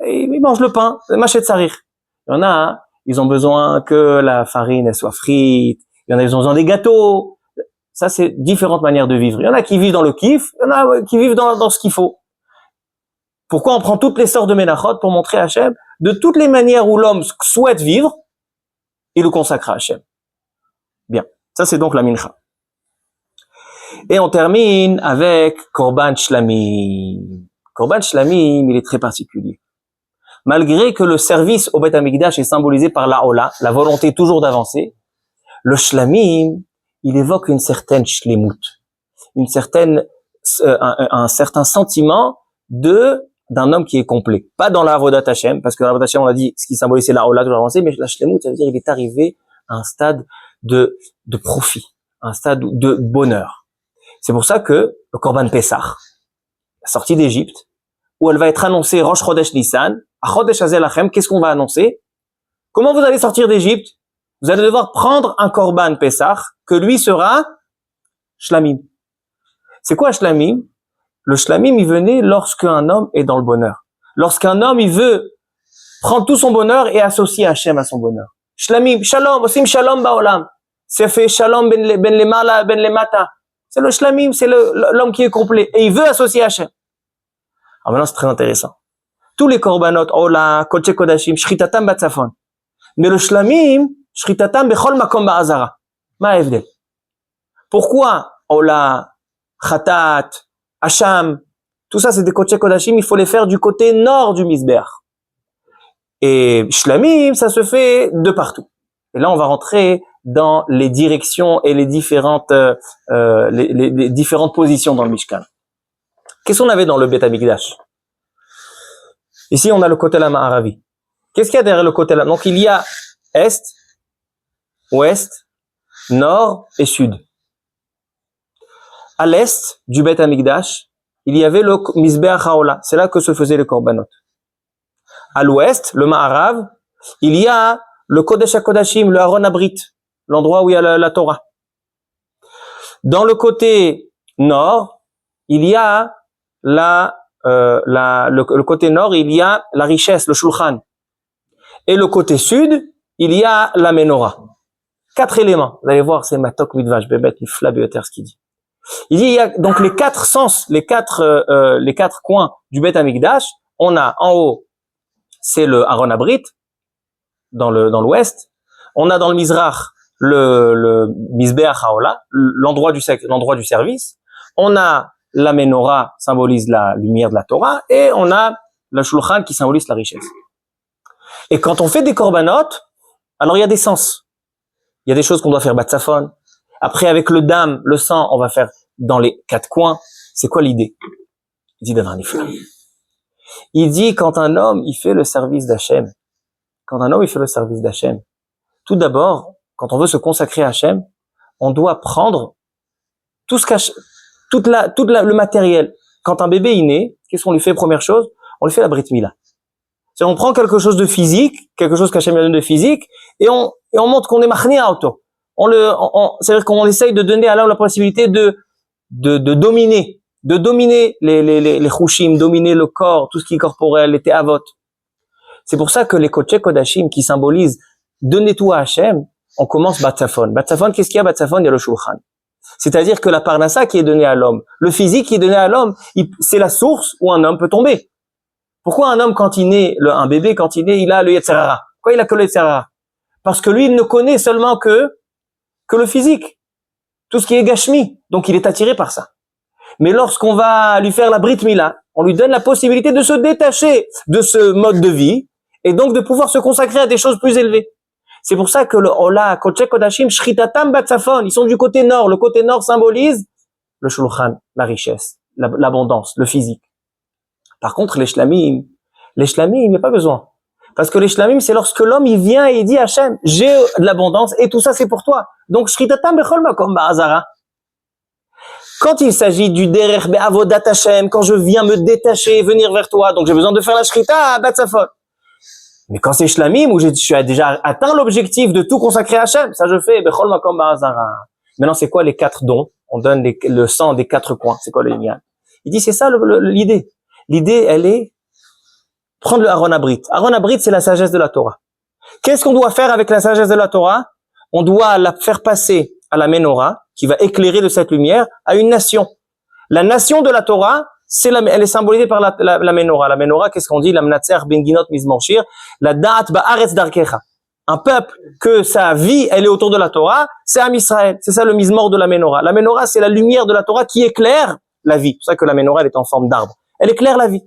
et ils mangent le pain, le machet sarir. Il y en a, ils ont besoin que la farine elle soit frite. Il y en a, ils ont besoin des gâteaux. Ça, c'est différentes manières de vivre. Il y en a qui vivent dans le kiff, il y en a qui vivent dans ce qu'il faut. Pourquoi on prend toutes les sortes de menachot pour montrer à Hachem de toutes les manières où l'homme souhaite vivre, il le consacre à Hachem. Bien. Ça, c'est donc la mincha. Et on termine avec Korban Shlamim. Korban Shlamim, il est très particulier. Malgré que le service au Beth Amikdash est symbolisé par la Ola, la volonté toujours d'avancer, le Shlamim, il évoque une certaine Shlemut, une certaine, un certain sentiment d'un homme qui est complet. Pas dans la Avodat Hashem, parce que la Avodat Hashem, on a dit, ce qui symbolise c'est la Ola toujours avancée, mais la Shlemut, ça veut dire il est arrivé à un stade de profit, un stade de bonheur. C'est pour ça que le Korban Pessah, la sortie d'Égypte, où elle va être annoncée Rosh Chodesh Nissan, à Chodesh Hazel Achem, qu'est-ce qu'on va annoncer? Comment vous allez sortir d'Égypte? Vous allez devoir prendre un Korban Pessah, que lui sera Shlamim. C'est quoi Shlamim? Le Shlamim, il venait lorsqu'un homme est dans le bonheur. Lorsqu'un homme, il veut prendre tout son bonheur et associer Hachem à son bonheur. Shlamim, Shalom, Osim Shalom Ba'olam. C'est fait Shalom ben lemala, ben lemata. C'est le Shlamim, c'est l'homme qui est complet. Et il veut associer Hachem. Alors maintenant, c'est très intéressant. Tous les korbanot, Ola, Kodesh Kodashim, Shritatam Batzafon. Mais le Shlamim, Shritatam Bechol Makom Ba'azara. Ma'evdel. Pourquoi Ola, Khatat, Hacham, tout ça c'est des Kodesh Kodashim, il faut les faire du côté nord du Mizbeach. Et Shlamim, ça se fait de partout. Et là, on va rentrer dans les directions et les différentes positions dans le Mishkan. Qu'est-ce qu'on avait dans le Beth Amikdash? Ici, on a le côté Ma'aravi. Qu'est-ce qu'il y a derrière le côté là? Donc, il y a Est, Ouest, Nord et Sud. À l'Est du Beth Amikdash, il y avait le Mizbeach HaOla. C'est là que se faisaient les korbanot. À l'Ouest, le Ma'arav, il y a le Kodesh HaKodashim, le Aron Abrit, l'endroit où il y a la Torah. Dans le côté Nord, il y a le côté nord, il y a la richesse, le shulchan. Et le côté sud, il y a la menorah. 4 éléments. Vous allez voir, c'est Matok Midvash, Bebet, Nifla, Beoter, ce qu'il dit. Il dit, il y a donc les 4 sens, les quatre coins du Beth Amikdash. On a en haut, c'est le Aron Abrit, dans l'ouest. On a dans le Mizrach, le Mizbeach HaOla, l'endroit du service. On a la menorah symbolise la lumière de la Torah, et on a le shulchan qui symbolise la richesse. Et quand on fait des korbanot, alors il y a des sens. Il y a des choses qu'on doit faire batsafon. Après, avec le dam, le sang, on va faire dans les 4 coins. C'est quoi l'idée? Il dit d'avoir un iflam. Il dit quand un homme, il fait le service d'Hachem. Quand un homme, il fait le service d'Hachem. Tout d'abord, quand on veut se consacrer à Hachem, on doit prendre tout ce qu'Hachem, le matériel. Quand un bébé est né, qu'est-ce qu'on lui fait? Première chose, on lui fait la brit mila. C'est on prend quelque chose de physique, quelque chose qu'Hachem lui donne de physique, et on montre qu'on est machni à auto. C'est-à-dire qu'on essaye de donner à l'homme la possibilité de dominer les chushim, dominer le corps, tout ce qui est corporel, les te'avot. C'est pour ça que les Kodesh Kodashim qui symbolisent donner tout à Hachem, on commence batsafon. Batsafon, qu'est-ce qu'il y a? Batsafon, il y a le shulchan. C'est-à-dire que la parnassa qui est donnée à l'homme, le physique qui est donné à l'homme, c'est la source où un homme peut tomber. Pourquoi un homme, quand il naît, un bébé, quand il naît, il a le Yetzer Hara? Pourquoi il a que le Yetzer Hara? Parce que lui, il ne connaît seulement que le physique. Tout ce qui est gashmi. Donc, il est attiré par ça. Mais lorsqu'on va lui faire la Brit Mila, on lui donne la possibilité de se détacher de ce mode de vie et donc de pouvoir se consacrer à des choses plus élevées. C'est pour ça que le Ola, Kodesh Kodashim, Shritatam Batsafon, ils sont du côté nord. Le côté nord symbolise le shulchan, la richesse, l'abondance, le physique. Par contre, les shlamim, il n'y a pas besoin. Parce que les shlamim, c'est lorsque l'homme, il vient et il dit à Hachem, j'ai de l'abondance et tout ça, c'est pour toi. Donc, Shritatam Bechol Makom Ba'azara. Quand il s'agit du Derech Be'avodat Hachem, quand je viens me détacher, venir vers toi, donc j'ai besoin de faire la Shrita à Batsafon. Mais quand c'est shlamim, où je suis déjà atteint l'objectif de tout consacrer à Hachem, ça je fais Bechol Makom Ba'azara. Maintenant, c'est quoi les 4 dons? On donne le sang des 4 coins. C'est quoi le lien? Il dit, c'est ça l'idée. L'idée, elle est prendre le Aron Abrit. Aron Abrit, c'est la sagesse de la Torah. Qu'est-ce qu'on doit faire avec la sagesse de la Torah? On doit la faire passer à la menorah, qui va éclairer de cette lumière, à une nation. La nation de la Torah, elle est symbolisée par la menorah. La menorah, qu'est-ce qu'on dit? La mnatzer ben ginot mizmor shir, la da'at ba'aretz darkecha. un peuple que sa vie, elle est autour de la Torah, c'est Am Israël. C'est ça le mizmor de la Menorah. La Menorah, c'est la lumière de la Torah qui éclaire la vie. C'est pour ça que la Menorah, elle est en forme d'arbre. Elle éclaire la vie.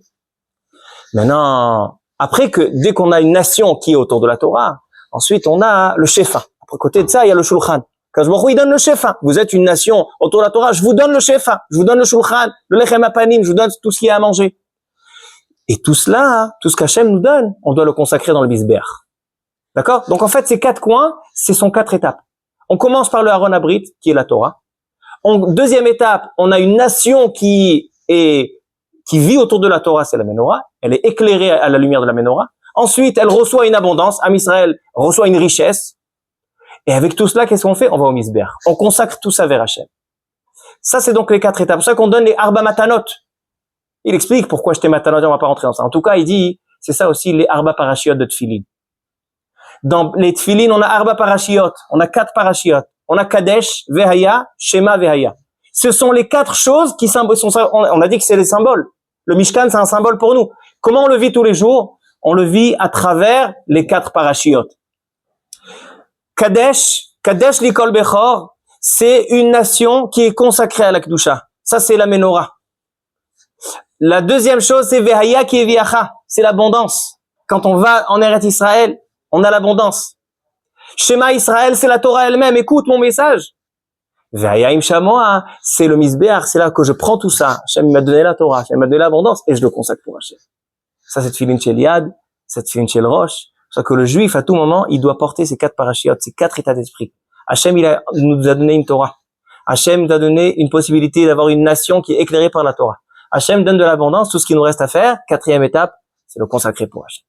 Maintenant, après que, dès qu'on a une nation qui est autour de la Torah, ensuite on a le Shefa. Après, côté de ça, il y a le Shulchan. Kadosh Baruch Hu, il donne le Shefa. Vous êtes une nation autour de la Torah, je vous donne le Shefa. Je vous donne le Shulchan, le Lechem Apanim, je vous donne tout ce qu'il y a à manger. Et tout cela, tout ce qu'Hachem nous donne, on doit le consacrer dans le Misbeach. D'accord? Donc en fait, ces 4 coins, ce sont 4 étapes. On commence par le Aaron Abrit, qui est la Torah. Deuxième étape, on a une nation qui vit autour de la Torah, c'est la Menorah. Elle est éclairée à la lumière de la Menorah. Ensuite, elle reçoit une abondance. Am Israël reçoit une richesse. Et avec tout cela, qu'est-ce qu'on fait? On va au Misbeach. On consacre tout ça vers Hachem. Ça, c'est donc les 4 étapes. C'est pour ça qu'on donne les Arba Matanot. Il explique pourquoi j'étais Matanot, on va pas rentrer dans ça. En tout cas, il dit, c'est ça aussi les Arba Parashiot de Tfilin. Dans les Tfilin, on a Arba Parashiot. On a 4 Parashiot. On a Kadesh, Vehaya, Shema, Vehaya. Ce sont les 4 choses qui sont, on a dit que c'est les symboles. Le Mishkan, c'est un symbole pour nous. Comment on le vit tous les jours? On le vit à travers les 4 Parashiot. Kadesh Likol Bechor, c'est une nation qui est consacrée à la Kedusha. Ça, c'est la Menorah. La deuxième chose, c'est Vehaya qui est Viacha. C'est l'abondance. Quand on va en Eretz Israël, on a l'abondance. Shema Israël, c'est la Torah elle-même. Écoute mon message. Vehaya im Shamoa, c'est le Misbeach. C'est là que je prends tout ça. Hachem m'a donné la Torah. Hachem m'a donné l'abondance et je le consacre pour Hachem. Ça, c'est Tfilin Shel Yad. C'est Tfilin Shel Rosh. C'est que le juif, à tout moment, il doit porter ces 4 parachiotes, ces 4 états d'esprit. Hachem, nous a donné une Torah. Hachem nous a donné une possibilité d'avoir une nation qui est éclairée par la Torah. Hachem donne de l'abondance. Tout ce qu'il nous reste à faire, 4e étape, c'est le consacrer pour Hachem.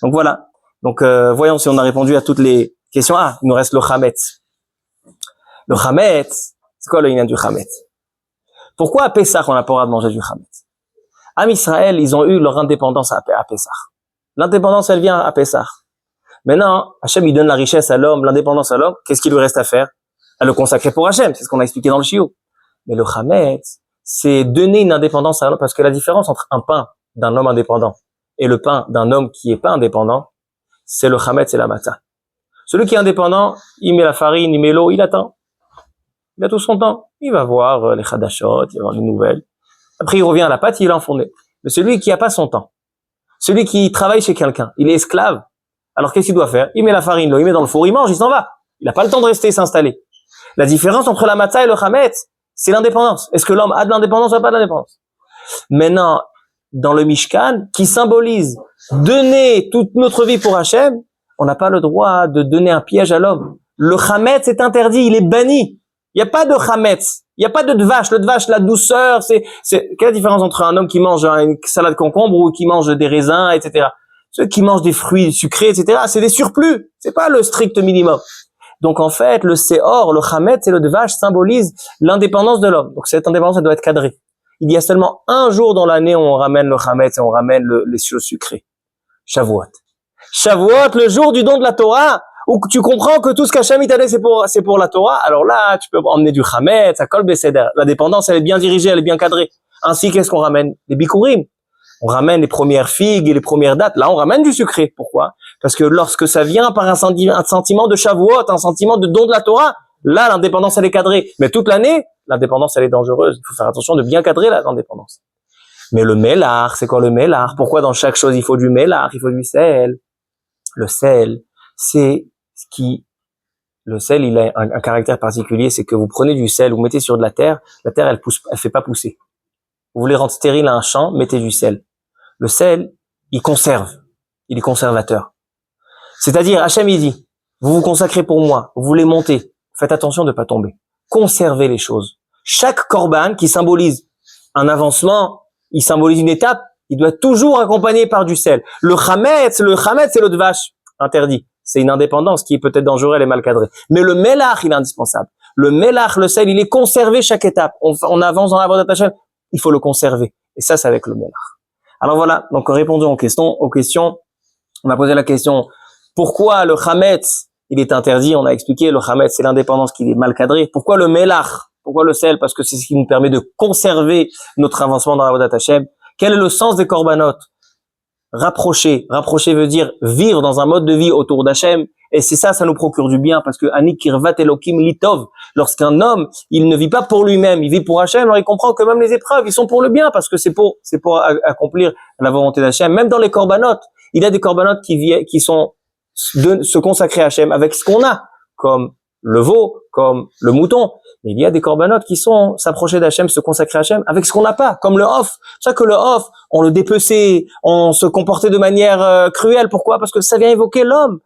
Donc voilà. Donc voyons si on a répondu à toutes les questions. Ah, il nous reste le Chametz. Le Chametz, c'est quoi le lien du Chametz? Pourquoi à Pessah on n'a pas le droit de manger du Chametz? Am Israël, ils ont eu leur indépendance à Pessah. L'indépendance, elle vient à Pessah. Maintenant, Hachem, il donne la richesse à l'homme, l'indépendance à l'homme. Qu'est-ce qu'il lui reste à faire? À le consacrer pour Hachem. C'est ce qu'on a expliqué dans le Shiur. Mais le Chametz, c'est donner une indépendance à l'homme, parce que la différence entre un pain d'un homme indépendant et le pain d'un homme qui est pas indépendant, c'est le Chametz et la matzah. Celui qui est indépendant, il met la farine, il met l'eau, il attend. Il a tout son temps. Il va voir les Chadashot, il va voir les nouvelles. Après, il revient à la pâte, il est enfourné. Mais celui qui a pas son temps, celui qui travaille chez quelqu'un, il est esclave. Alors qu'est-ce qu'il doit faire? Il met la farine, l'eau, il met dans le four, il mange, il s'en va. Il n'a pas le temps de rester et s'installer. La différence entre la matzah et le Chametz, c'est l'indépendance. Est-ce que l'homme a de l'indépendance ou pas de l'indépendance? Maintenant, dans le Mishkan, qui symbolise donner toute notre vie pour Hachem, on n'a pas le droit de donner un piège à l'homme. Le Chametz est interdit, il est banni. Il n'y a pas de Chametz. Il n'y a pas de dvash. Le dvash, la douceur, c'est, quelle est la différence entre un homme qui mange une salade de concombre ou qui mange des raisins, etc. Ceux qui mangent des fruits sucrés, etc., c'est des surplus. C'est pas le strict minimum. Donc, en fait, le Seor, le Chametz et le dvash symbolisent l'indépendance de l'homme. Donc, cette indépendance, elle doit être cadrée. Il y a seulement un jour dans l'année où on ramène le Chametz et on ramène les choses sucrées. Shavuot. Shavuot, le jour du don de la Torah, où tu comprends que tout ce qu'Hachem t'a donné, c'est pour la Torah. Alors là, tu peux emmener du Chametz, à Kol Beseder. La dépendance, elle est bien dirigée, elle est bien cadrée. Ainsi, qu'est-ce qu'on ramène? Les Bikurim. On ramène les premières figues et les premières dates. Là, on ramène du sucré. Pourquoi? Parce que lorsque ça vient par un sentiment de Shavuot, un sentiment de don de la Torah, là, l'indépendance, elle est cadrée. Mais toute l'année, l'indépendance, elle est dangereuse. Il faut faire attention de bien cadrer l'indépendance. Mais le mélar, c'est quoi le mélar? Pourquoi dans chaque chose, il faut du mélar, il faut du sel? Le sel, c'est ce qui... Le sel, il a un caractère particulier, c'est que vous prenez du sel, vous mettez sur de la terre, elle pousse, elle fait pas pousser. Vous voulez rendre stérile un champ, mettez du sel. Le sel, il conserve. Il est conservateur. C'est-à-dire, Hachem, il dit, vous vous consacrez pour moi, vous voulez monter, faites attention de ne pas tomber. Conservez les choses. Chaque korban qui symbolise un avancement, il symbolise une étape, il doit être toujours accompagné par du sel. Le chametz, c'est le dvash, interdit. C'est une indépendance qui est peut-être dangereuse, elle est mal cadrée. Mais le melach, il est indispensable. Le melach, le sel, il est conservé chaque étape. On avance dans la voie d'Hachem, il faut le conserver. Et ça, c'est avec le melach. Alors voilà, donc répondons aux questions. On a posé la question, pourquoi le chametz, il est interdit? On a expliqué, le chametz, c'est l'indépendance qui est mal cadrée. Pourquoi le melach? Pourquoi le sel? Parce que c'est ce qui nous permet de conserver notre avancement dans la voie d'Hachem. Quel est le sens des korbanot? Rapprocher veut dire vivre dans un mode de vie autour d'Hachem Et c'est ça, ça nous procure du bien, parce que Ani Kirvat Elokim Litov, lorsqu'un homme, il ne vit pas pour lui-même, il vit pour Hachem, alors il comprend que même les épreuves, ils sont pour le bien, parce que c'est pour accomplir la volonté d'Hachem. Même dans les corbanotes, il y a des corbanotes qui sont de se consacrer à Hachem avec ce qu'on a, comme le veau, comme le mouton. Mais il y a des corbanotes qui sont s'approcher d'Hachem, se consacrer à Hachem avec ce qu'on n'a pas, comme le off. C'est ça que le off, on le dépeçait, on se comportait de manière cruelle. Pourquoi? Parce que ça vient évoquer l'homme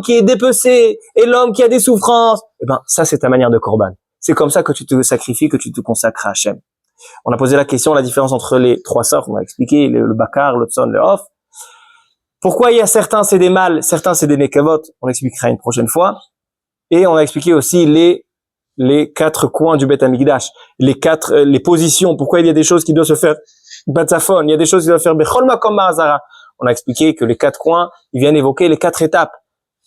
qui est dépecé et l'homme qui a des souffrances. Eh ben, ça c'est ta manière de korban. C'est comme ça que tu te sacrifies, que tu te consacres à Hachem. On a posé la question, la différence entre les trois sortes. On a expliqué le bakar, le tson, le off. Pourquoi il y a certains c'est des mâles, certains c'est des nekavot. On expliquera une prochaine fois. Et on a expliqué aussi les quatre coins du Beth Amikdash, les positions, pourquoi il y a des choses qui doivent se faire batzafon, il y a des choses qui doivent faire bechol makom ma'azara. On a expliqué que les quatre coins, ils viennent évoquer les quatre étapes.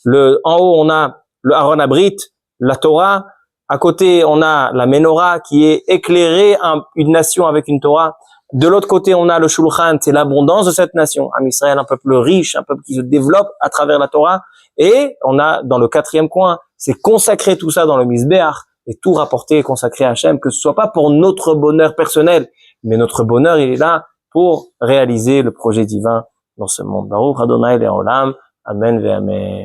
En haut, on a le Aaron Abrit, la Torah. À côté, on a la Menorah qui est éclairer une nation avec une Torah. De l'autre côté, on a le Shulchan, c'est l'abondance de cette nation. Am Israël, un peuple riche, un peuple qui se développe à travers la Torah. Et on a, dans le quatrième coin, c'est consacrer tout ça dans le Mizbeach et tout rapporter et consacrer à Hachem, que ce soit pas pour notre bonheur personnel, mais notre bonheur, il est là pour réaliser le projet divin dans ce monde. Baruch Adonai Le'olam. Amen ve amen.